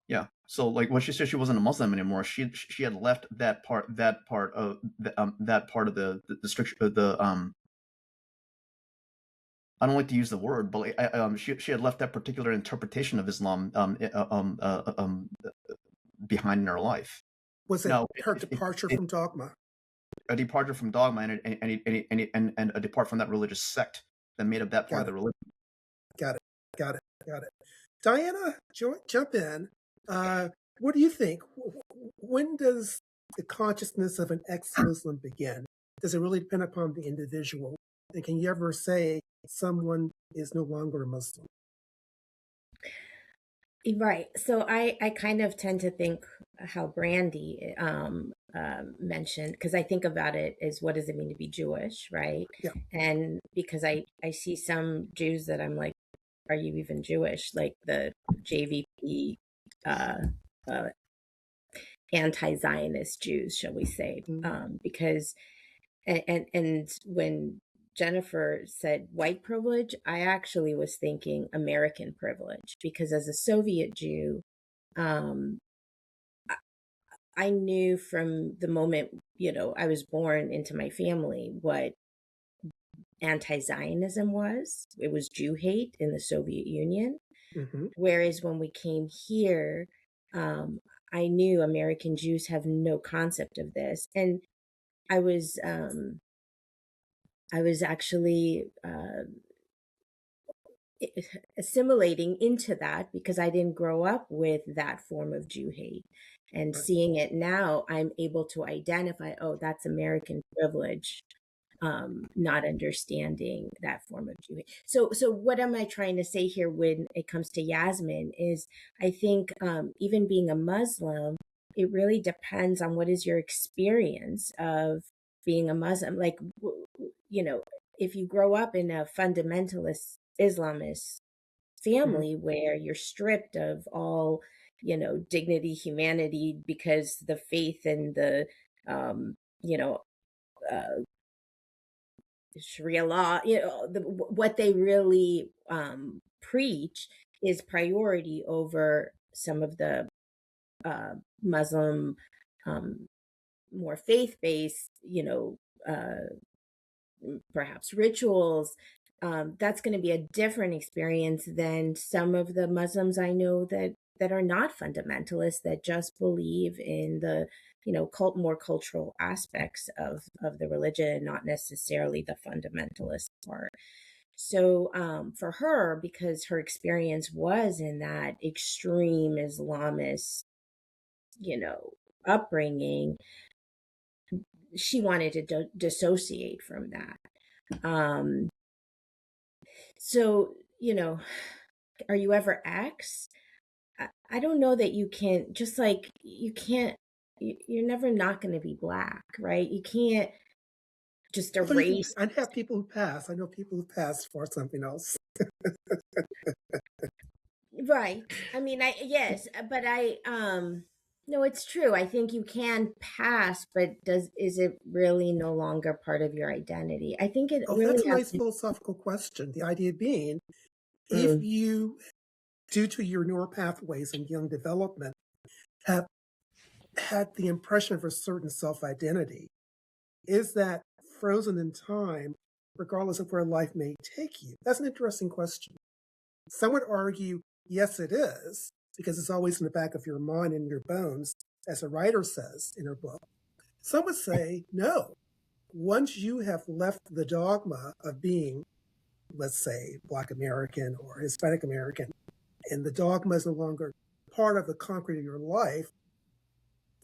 Yeah. So like when she said she wasn't a Muslim anymore, she had left that part of the stricture, I don't like to use the word, but she had left that particular interpretation of Islam behind in her life. Was it her departure from dogma? A departure from dogma and a depart from that religious sect that made up that part of the religion. Got it. Diana, jump in. What do you think? When does the consciousness of an ex-Muslim begin? Does it really depend upon the individual? And can you ever say someone is no longer a Muslim? Right. So I kind of tend to think how Brandy mentioned, because I think about it as what does it mean to be Jewish, right? Yeah. And because I see some Jews that I'm like, are you even Jewish? Like the JVP anti-Zionist Jews, shall we say? Mm-hmm. Because and when Jennifer said white privilege, I actually was thinking American privilege, because as a Soviet Jew, I knew from the moment, I was born into my family what anti-Zionism was. It was Jew hate in the Soviet Union. Mm-hmm. Whereas when we came here, I knew American Jews have no concept of this. And I was actually assimilating into that because I didn't grow up with that form of Jew hate. And seeing it now, I'm able to identify, oh, that's American privilege, not understanding that form of Jew hate. So what am I trying to say here when it comes to Yasmine is I think even being a Muslim, it really depends on what is your experience of being a Muslim. Like, if you grow up in a fundamentalist Islamist family where you're stripped of all, dignity, humanity, because the faith and the, Sharia law, what they really preach is priority over some of the Muslim, more faith-based, perhaps rituals. That's going to be a different experience than some of the Muslims I know that are not fundamentalists, that just believe in the, more cultural aspects of the religion, not necessarily the fundamentalist part. So for her, because her experience was in that extreme Islamist, upbringing, she wanted to dissociate from that. So, are you ever X? I don't know that you can, just like you can't, you're never not going to be Black, right? You can't just erase. I'd have people who pass. I know people who pass for something else. Right. I mean, yes, but no, it's true. I think you can pass, but is it really no longer part of your identity? I think it Oh, really that's a has nice philosophical question. The idea being, if Mm. you, due to your neural pathways and young development, have had the impression of a certain self-identity, is that frozen in time, regardless of where life may take you? That's an interesting question. Some would argue, yes, it is, because it's always in the back of your mind and your bones, as a writer says in her book. Some would say, no. Once you have left the dogma of being, let's say, Black American or Hispanic American, and the dogma is no longer part of the concrete of your life,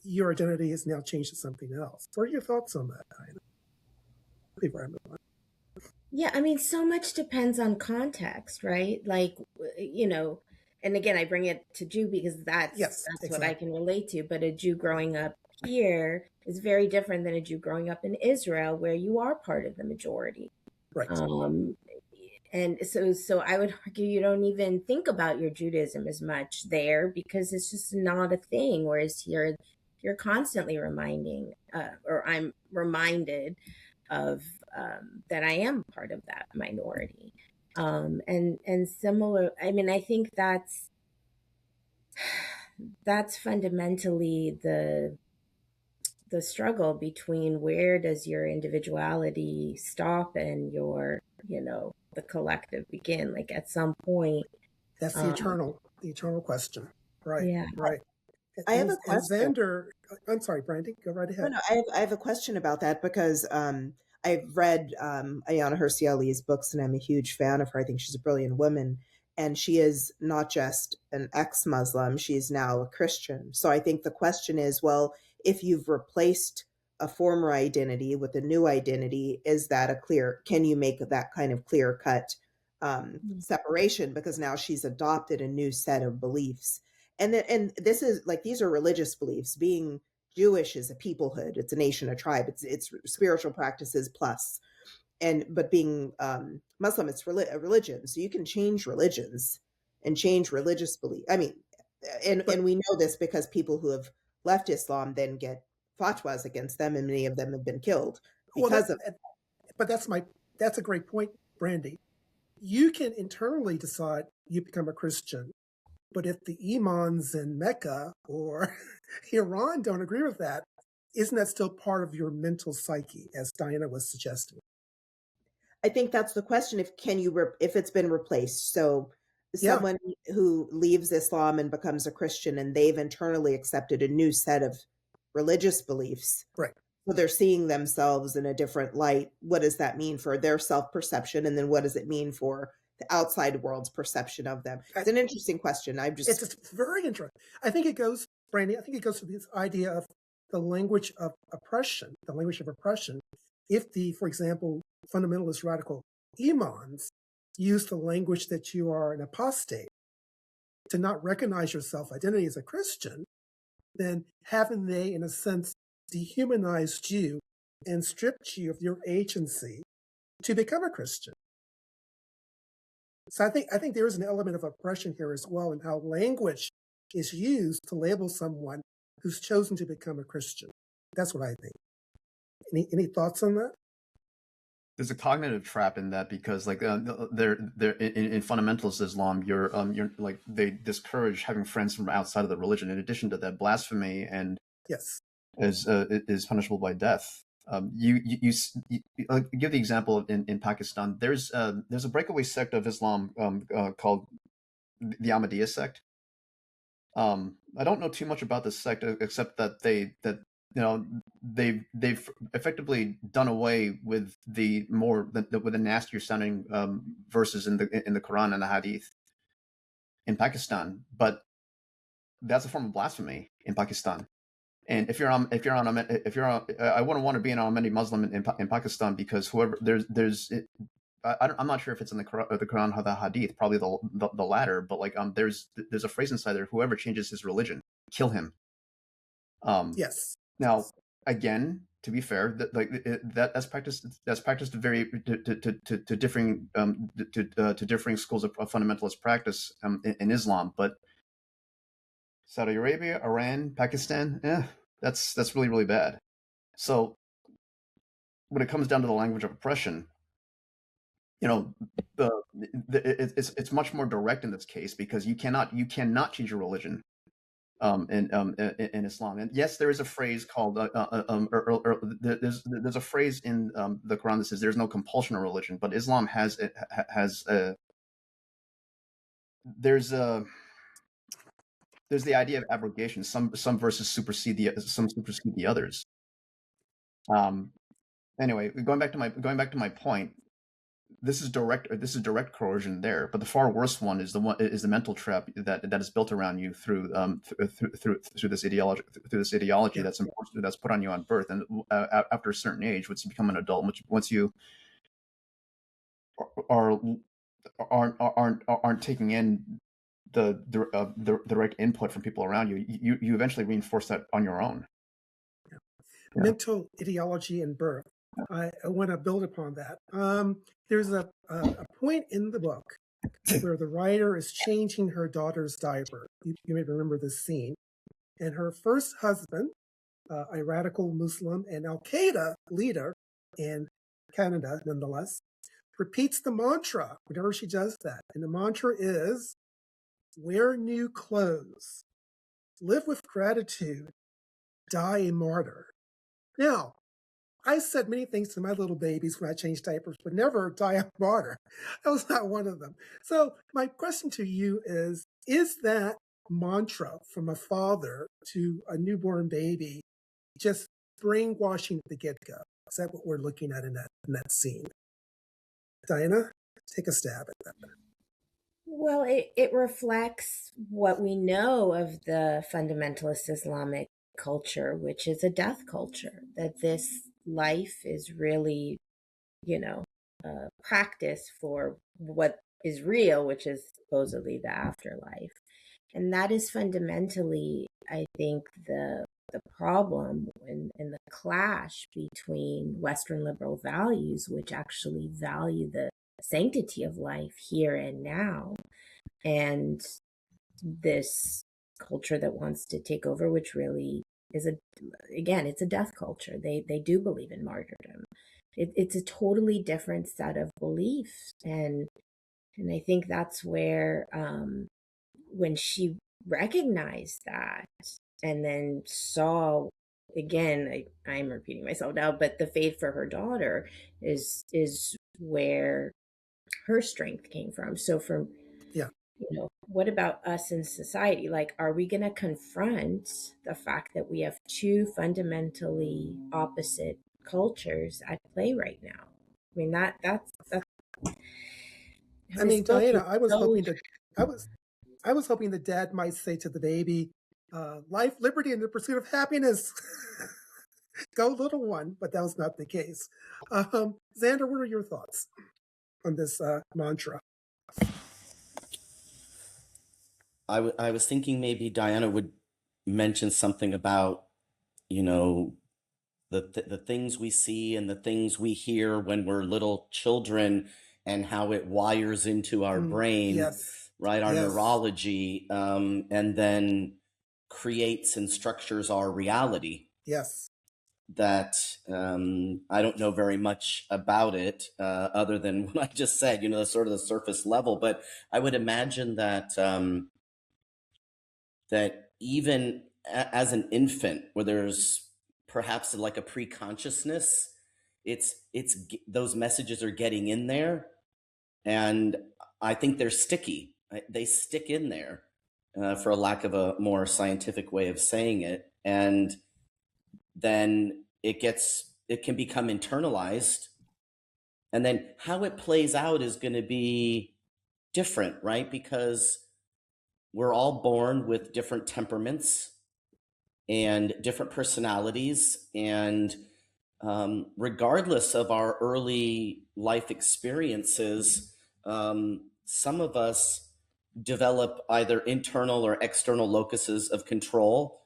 your identity has now changed to something else. What are your thoughts on that, Diana? Before I move on. Yeah, I mean, so much depends on context, right? Like, and again, I bring it to Jew because that's Yes, what I exactly. can relate to. But a Jew growing up here is very different than a Jew growing up in Israel, where you are part of the majority. Right. And so I would argue you don't even think about your Judaism as much there because it's just not a thing. Whereas here, you're constantly reminding, or I'm reminded of that I am part of that minority. And similar, I mean, I think that's fundamentally the struggle between where does your individuality stop and your, the collective begin. Like at some point, That's the um, eternal question. Right, yeah. right. I have a And question. Xander, I'm sorry, Brandy, go right ahead. No, I have a question about that because I've read Ayana Hirsi Ali's books and I'm a huge fan of her. I think she's a brilliant woman. And she is not just an ex Muslim, she's now a Christian. So I think the question is, well, if you've replaced a former identity with a new identity, is that can you make that kind of clear cut separation? Because now she's adopted a new set of beliefs. And this is like, these are religious beliefs. Being Jewish is a peoplehood, it's a nation, a tribe, it's spiritual practices plus. But being Muslim, it's a religion. So you can change religions and change religious belief. I mean, But and we know this because people who have left Islam then get fatwas against them, and many of them have been killed well, because of. but that's a great point, Brandy. You can internally decide you become a Christian, but if the imams in Mecca or Iran don't agree with that, isn't that still part of your mental psyche, as Diana was suggesting? I think that's the question. If it's been replaced, so Yeah, someone who leaves Islam and becomes a Christian, and they've internally accepted a new set of religious beliefs, right. so they're seeing themselves in a different light. What does that mean for their self-perception, and then what does it mean for the outside world's perception of them? It's an interesting question. It's very interesting. I think it goes, Brandy, I think it goes to this idea of the language of oppression, the language of oppression. If for example, fundamentalist radical imams use the language that you are an apostate to not recognize your self-identity as a Christian, then haven't they, in a sense, dehumanized you and stripped you of your agency to become a Christian? So I think there is an element of oppression here as well in how language is used to label someone who's chosen to become a Christian. That's what I think. Any thoughts on that? There's a cognitive trap in that because, like, they're in fundamentalist Islam, you're like they discourage having friends from outside of the religion. In addition to that, blasphemy and Yes. is punishable by death. You give the example in Pakistan. There's a breakaway sect of Islam called the Ahmadiyya sect. I don't know too much about this sect except that they've effectively done away with with the nastier sounding verses in the Quran and the Hadith in Pakistan, but that's a form of blasphemy in Pakistan. And if you're on, I wouldn't want to be an Ahmadi Muslim in Pakistan, because whoever I'm not sure if it's in the Quran or the Hadith, probably the latter. But like, there's a phrase inside there: whoever changes his religion, kill him. Yes. Now, again, to be fair, that's practiced very to differing schools of fundamentalist practice in Islam. But Saudi Arabia, Iran, Pakistan, that's really, really bad. So when it comes down to the language of oppression, it's much more direct in this case, because you cannot change your religion in Islam. And yes, there is a phrase called there's a phrase in the Quran that says there's no compulsion of religion, but Islam has there's the idea of abrogation. Some verses supersede the others. Anyway, going back to my point, this is direct coercion there, but the far worse one is the mental trap that is built around you through this ideology that's put on you on birth, and after a certain age, once you become an adult, once you aren't taking in the direct input from people around you, you eventually reinforce that on your own. Yeah. Mental ideology and birth. I want to build upon that. There's a point in the book where the writer is changing her daughter's diaper. You may remember this scene. And her first husband, a radical Muslim and Al-Qaeda leader in Canada, nonetheless, repeats the mantra whenever she does that. And the mantra is, wear new clothes, live with gratitude, die a martyr. Now, I said many things to my little babies when I changed diapers, but never die a martyr. That was not one of them. So my question to you is that mantra from a father to a newborn baby just brainwashing at the get-go? Is that what we're looking at in that scene? Diana, take a stab at that. Well, it reflects what we know of the fundamentalist Islamic culture, which is a death culture, that this life is really, practice for what is real, which is supposedly the afterlife. And that is fundamentally, I think, the problem and the clash between Western liberal values, which actually value the sanctity of life here and now, and this culture that wants to take over, which really is it's a death culture. They do believe in martyrdom. It's a totally different set of beliefs, and I think that's where when she recognized that and then saw, again, I'm repeating myself now, but the faith for her daughter is where her strength came from. So what about us in society? Like, are we going to confront the fact that we have two fundamentally opposite cultures at play right now? I mean, that's I mean, Diana, I was hoping that Dad might say to the baby, life, liberty, and the pursuit of happiness. Go, little one. But that was not the case. Xander, what are your thoughts on this mantra? I was thinking maybe Diana would mention something about, the things we see and the things we hear when we're little children, and how it wires into our brain, yes. right? Our Yes. neurology, and then creates and structures our reality. Yes. That I don't know very much about it, other than what I just said, sort of the surface level. But I would imagine that that even as an infant, where there's perhaps like a pre-consciousness, it's those messages are getting in there, and I think they're sticky. They stick in there, for a lack of a more scientific way of saying it, and then it can become internalized, and then how it plays out is going to be different, right? Because we're all born with different temperaments. and different personalities. And regardless of our early life experiences, some of us develop either internal or external locuses of control,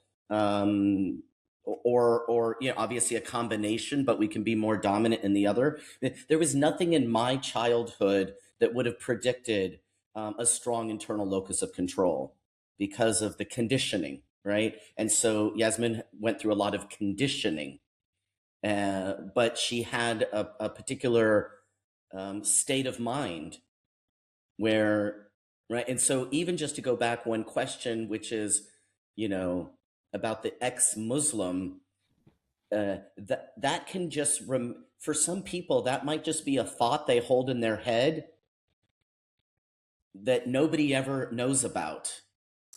or obviously a combination, but we can be more dominant in the other. There was nothing in my childhood that would have predicted a strong internal locus of control because of the conditioning, right? And so Yasmine went through a lot of conditioning, but she had a particular state of mind where, right? And so even just to go back one question, which is, about the ex-Muslim, that can just, for some people, that might just be a thought they hold in their head that nobody ever knows about,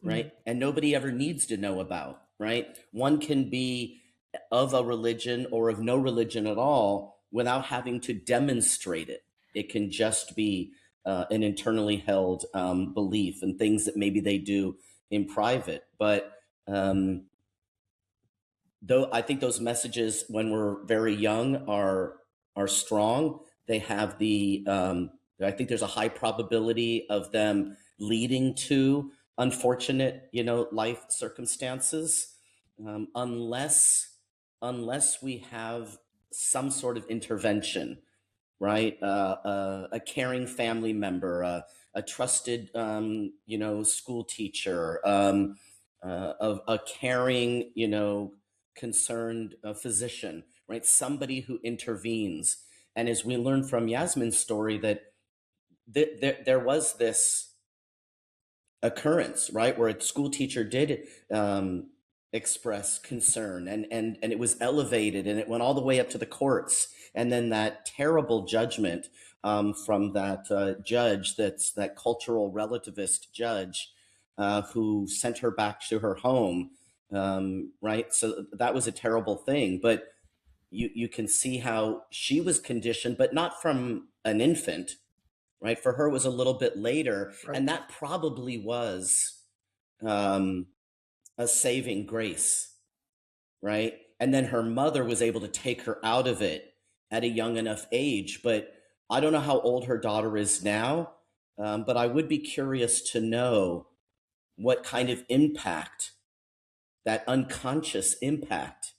right? And nobody ever needs to know about, right? One can be of a religion or of no religion at all without having to demonstrate it. It can just be an internally held belief and things that maybe they do in private. But though I think those messages when we're very young are strong, they have the I think there's a high probability of them leading to unfortunate, life circumstances, unless we have some sort of intervention, right? A caring family member, a trusted, school teacher, a caring, concerned physician, right? Somebody who intervenes. And as we learned from Yasmine's story, that there was this occurrence, right, where a school teacher did express concern, and it was elevated, and it went all the way up to the courts, and then that terrible judgment from that judge, that cultural relativist judge, who sent her back to her home, right? So that was a terrible thing, but you can see how she was conditioned, but not from an infant, right? For her, it was a little bit later, Right. and that probably was a saving grace, right? And then her mother was able to take her out of it at a young enough age. But I don't know how old her daughter is now, but I would be curious to know what kind of impact, that unconscious impact,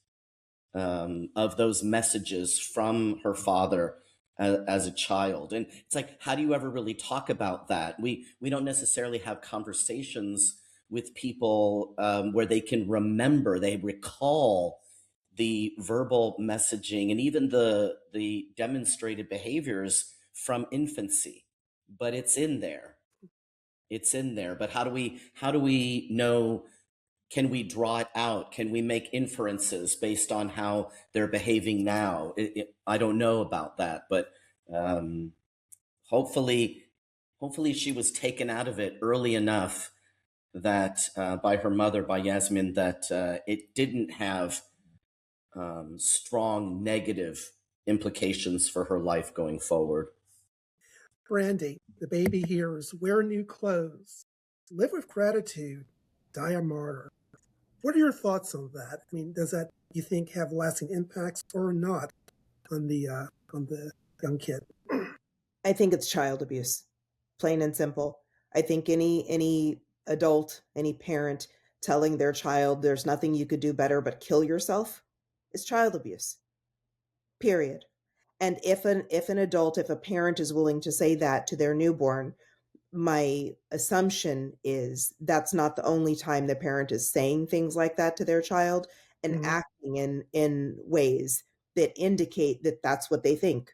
of those messages from her father as a child. And it's like, how do you ever really talk about that? We don't necessarily have conversations with people where they can remember, they recall the verbal messaging and even the demonstrated behaviors from infancy. But it's in there. It's in there. But how do we know? Can we draw it out? Can we make inferences based on how they're behaving now? I don't know about that, but hopefully she was taken out of it early enough that by her mother, by Yasmine, that it didn't have strong negative implications for her life going forward. Brandy, the baby hears, wear new clothes, live with gratitude, die a martyr. What are your thoughts on that? I mean, does that, you think, have lasting impacts or not on the young kid? I think it's child abuse, plain and simple. I think any adult, any parent telling their child there's nothing you could do better but kill yourself is child abuse. Period. And if an adult, if a parent is willing to say that to their newborn, my assumption is that's not the only time the parent is saying things like that to their child and acting in ways that indicate that that's what they think.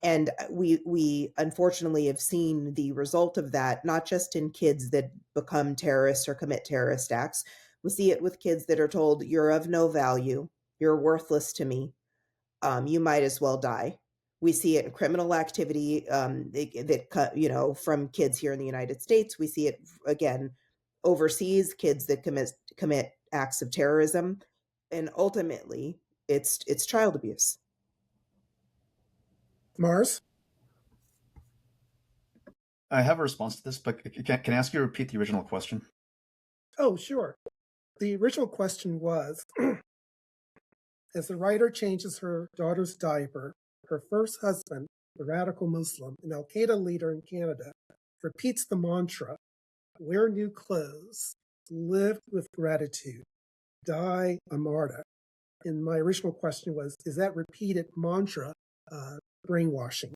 And we unfortunately have seen the result of that, not just in kids that become terrorists or commit terrorist acts. We see it with kids that are told, you're of no value, you're worthless to me, you might as well die. We see it in criminal activity that from kids here in the United States. We see it again overseas, kids that commit acts of terrorism, and ultimately, it's child abuse. Mars? I have a response to this, but can I ask you to repeat the original question? Oh, sure. The original question was, as the writer changes her daughter's diaper, her first husband, the radical Muslim, an Al-Qaeda leader in Canada, repeats the mantra, wear new clothes, live with gratitude, die a martyr. And my original question was, is that repeated mantra brainwashing?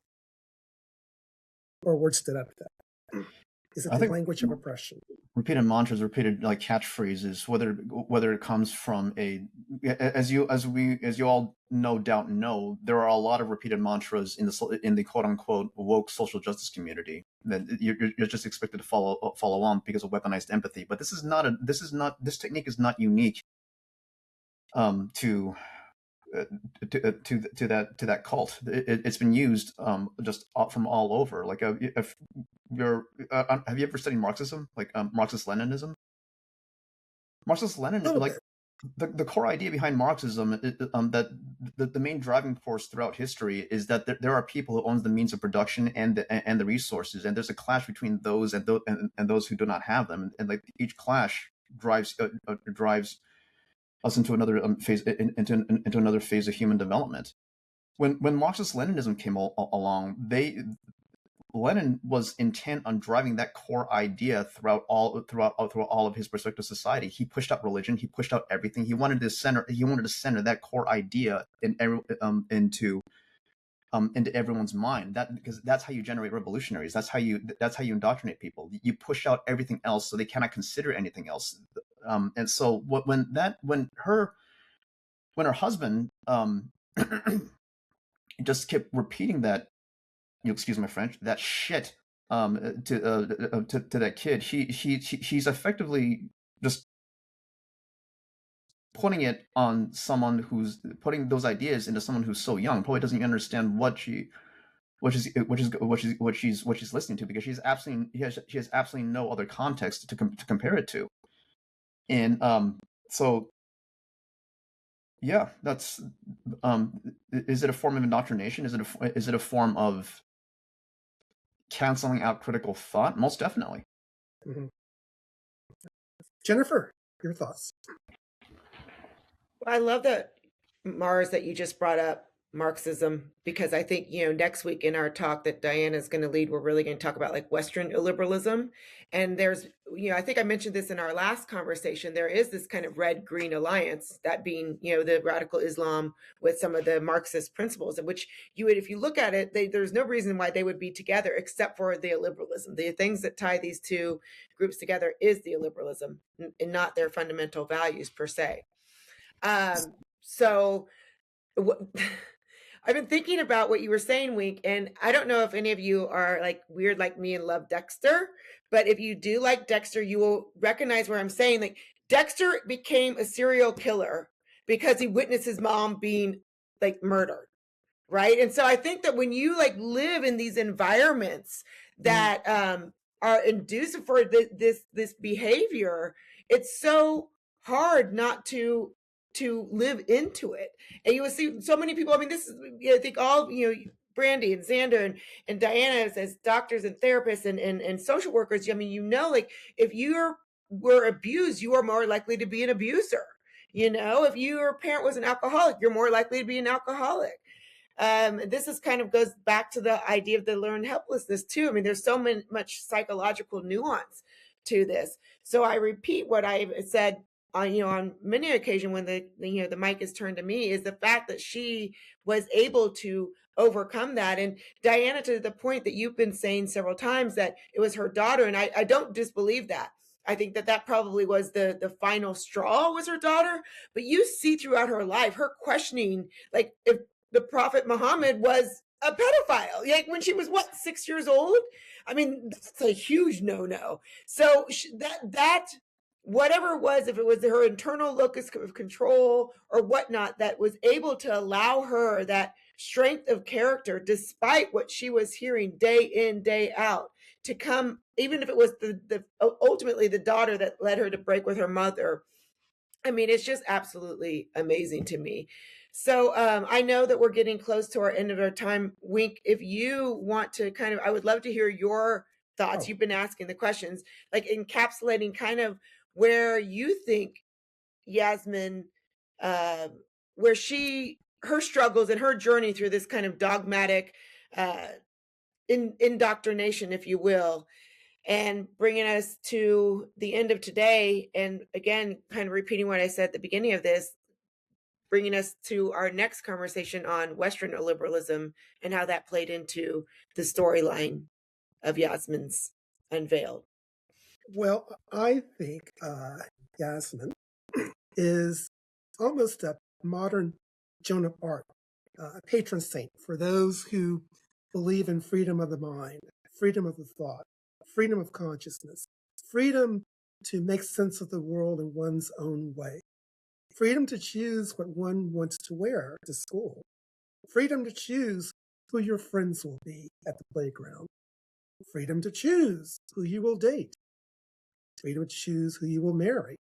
Or words stood up to that? Is it the language of oppression? Repeated mantras, repeated like catchphrases, whether it comes from as you all no doubt know, there are a lot of repeated mantras in the quote unquote woke social justice community that you're just expected to follow on because of weaponized empathy. But this technique is not unique to that cult. It's been used just from all over. Like if you're have you ever studied Marxism, like Marxist-Leninism? Marxist-Leninism, like the core idea behind Marxism, that the main driving force throughout history is that there are people who own the means of production and the resources, and there's a clash between those and those who do not have them, and like each clash drives us into another phase into another phase of human development. When Marxist-Leninism came along, Lenin was intent on driving that core idea throughout all of his perspective society. He pushed out religion. He pushed out everything. He wanted to center that core idea into everyone's mind. Because that's how you generate revolutionaries. That's how you indoctrinate people. You push out everything else so they cannot consider anything else. And so when her husband just kept repeating that, you excuse my French, that shit to that kid, she's effectively just putting it on someone who's putting those ideas into someone who's so young, probably doesn't even understand what she's listening to, because she has absolutely no other context to compare it to. And so yeah, that's is it a form of indoctrination? Is it a form of canceling out critical thought? Most definitely. Mm-hmm. Jennifer, your thoughts? Well, I love that, Mars, that you just brought up Marxism, because I think, next week in our talk that Diana is going to lead, we're really going to talk about like Western illiberalism. And there's, I think I mentioned this in our last conversation, there is this kind of red-green alliance, that being, the radical Islam with some of the Marxist principles, in which you would, if you look at it, there's no reason why they would be together except for the illiberalism. The things that tie these two groups together is the illiberalism and not their fundamental values per se. So I've been thinking about what you were saying, Wink, and I don't know if any of you are like weird like me and love Dexter, but if you do like Dexter, you will recognize where I'm saying, like, Dexter became a serial killer because he witnessed his mom being like murdered, right? And so I think that when you like live in these environments that are inducive for this behavior, it's so hard not to live into it. And you will see so many people, I mean, this is, I think all, Brandy and Xander and Diana as doctors and therapists and social workers, I mean, like, if you were abused, you are more likely to be an abuser. If your parent was an alcoholic, you're more likely to be an alcoholic. This is kind of goes back to the idea of the learned helplessness too. I mean, there's so much psychological nuance to this. So I repeat what I've said on many occasions when the mic is turned to me, is the fact that she was able to overcome that. And Diana, to the point that you've been saying several times, that it was her daughter, and I don't disbelieve that. I think that probably was the final straw, was her daughter. But you see throughout her life, her questioning, like, if the Prophet Muhammad was a pedophile, like when she was 6 years old. I mean, that's a huge no-no. So that whatever it was, if it was her internal locus of control or whatnot, that was able to allow her that strength of character, despite what she was hearing day in, day out, to come, even if it was the ultimately the daughter that led her to break with her mother. I mean, it's just absolutely amazing to me. So I know that we're getting close to our end of our time. Wink, if you want to kind of, I would love to hear your thoughts. You've been asking the questions, like encapsulating kind of where you think Yasmine, where her struggles and her journey through this kind of dogmatic indoctrination, if you will, and bringing us to the end of today. And again, kind of repeating what I said at the beginning of this, bringing us to our next conversation on Western illiberalism and how that played into the storyline of Yasmine's Unveiled. Well, I think Yasmine is almost a modern Joan of Arc, a patron saint for those who believe in freedom of the mind, freedom of the thought, freedom of consciousness, freedom to make sense of the world in one's own way, freedom to choose what one wants to wear to school, freedom to choose who your friends will be at the playground, freedom to choose who you will date, freedom to choose who you will marry,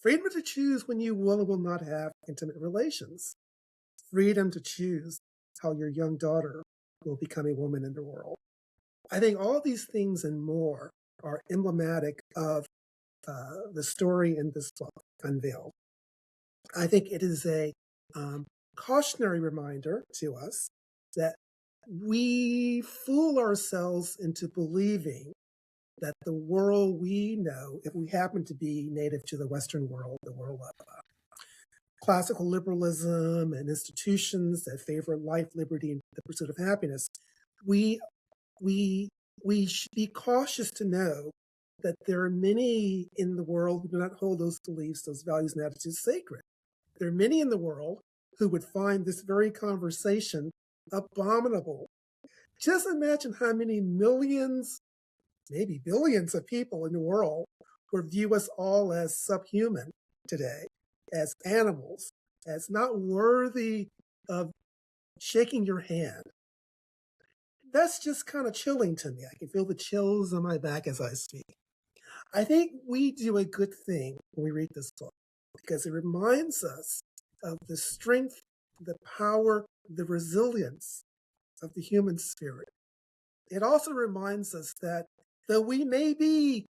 freedom to choose when you will and will not have intimate relations, freedom to choose how your young daughter will become a woman in the world. I think all these things and more are emblematic of the story in this book, Unveiled. I think it is a cautionary reminder to us that we fool ourselves into believing that the world we know, if we happen to be native to the Western world, the world of classical liberalism and institutions that favor life, liberty, and the pursuit of happiness, we should be cautious to know that there are many in the world who do not hold those beliefs, those values and attitudes sacred. There are many in the world who would find this very conversation abominable. Just imagine how many millions, maybe billions of people in the world would view us all as subhuman today, as animals, as not worthy of shaking your hand. That's just kind of chilling to me. I can feel the chills on my back as I speak. I think we do a good thing when we read this book because it reminds us of the strength, the power, the resilience of the human spirit. It also reminds us that though we may be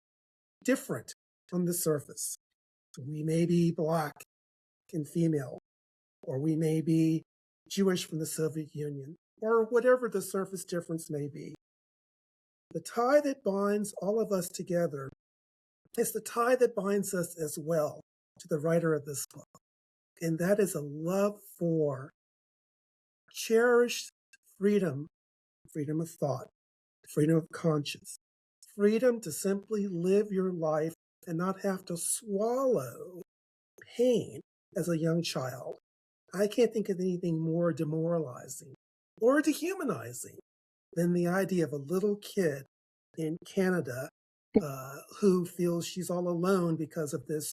different on the surface, we may be Black and female, or we may be Jewish from the Soviet Union, or whatever the surface difference may be. The tie that binds all of us together is the tie that binds us as well to the writer of this book. And that is a love for cherished freedom, freedom of thought, freedom of conscience, freedom to simply live your life and not have to swallow pain as a young child. I can't think of anything more demoralizing or dehumanizing than the idea of a little kid in Canada who feels she's all alone because of this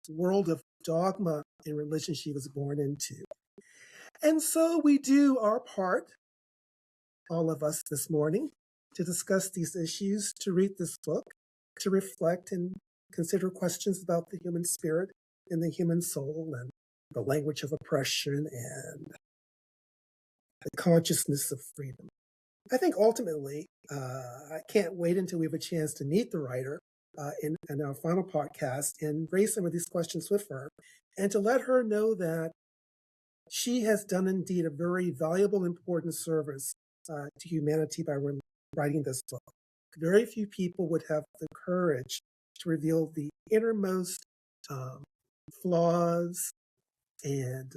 world of dogma and religion she was born into. And so we do our part, all of us this morning, to discuss these issues, to read this book, to reflect and consider questions about the human spirit and the human soul and the language of oppression and the consciousness of freedom. I think ultimately, I can't wait until we have a chance to meet the writer in our final podcast and raise some of these questions with her and to let her know that she has done indeed a very valuable, important service to humanity by writing this book. Very few people would have the courage to reveal the innermost flaws and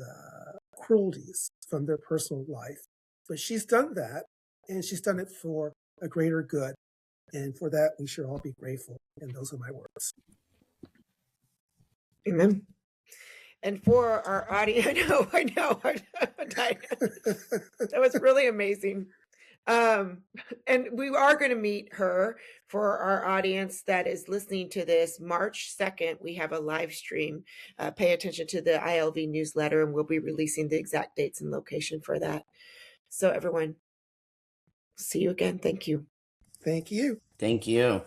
cruelties from their personal life. But she's done that, and she's done it for a greater good. And for that, we should all be grateful. And those are my words. Amen. And for our audience, I know. That was really amazing. And we are going to meet her for our audience that is listening to this March 2nd. We have a live stream. Pay attention to the ILV newsletter, and we'll be releasing the exact dates and location for that. So everyone, see you again. Thank you. Thank you. Thank you.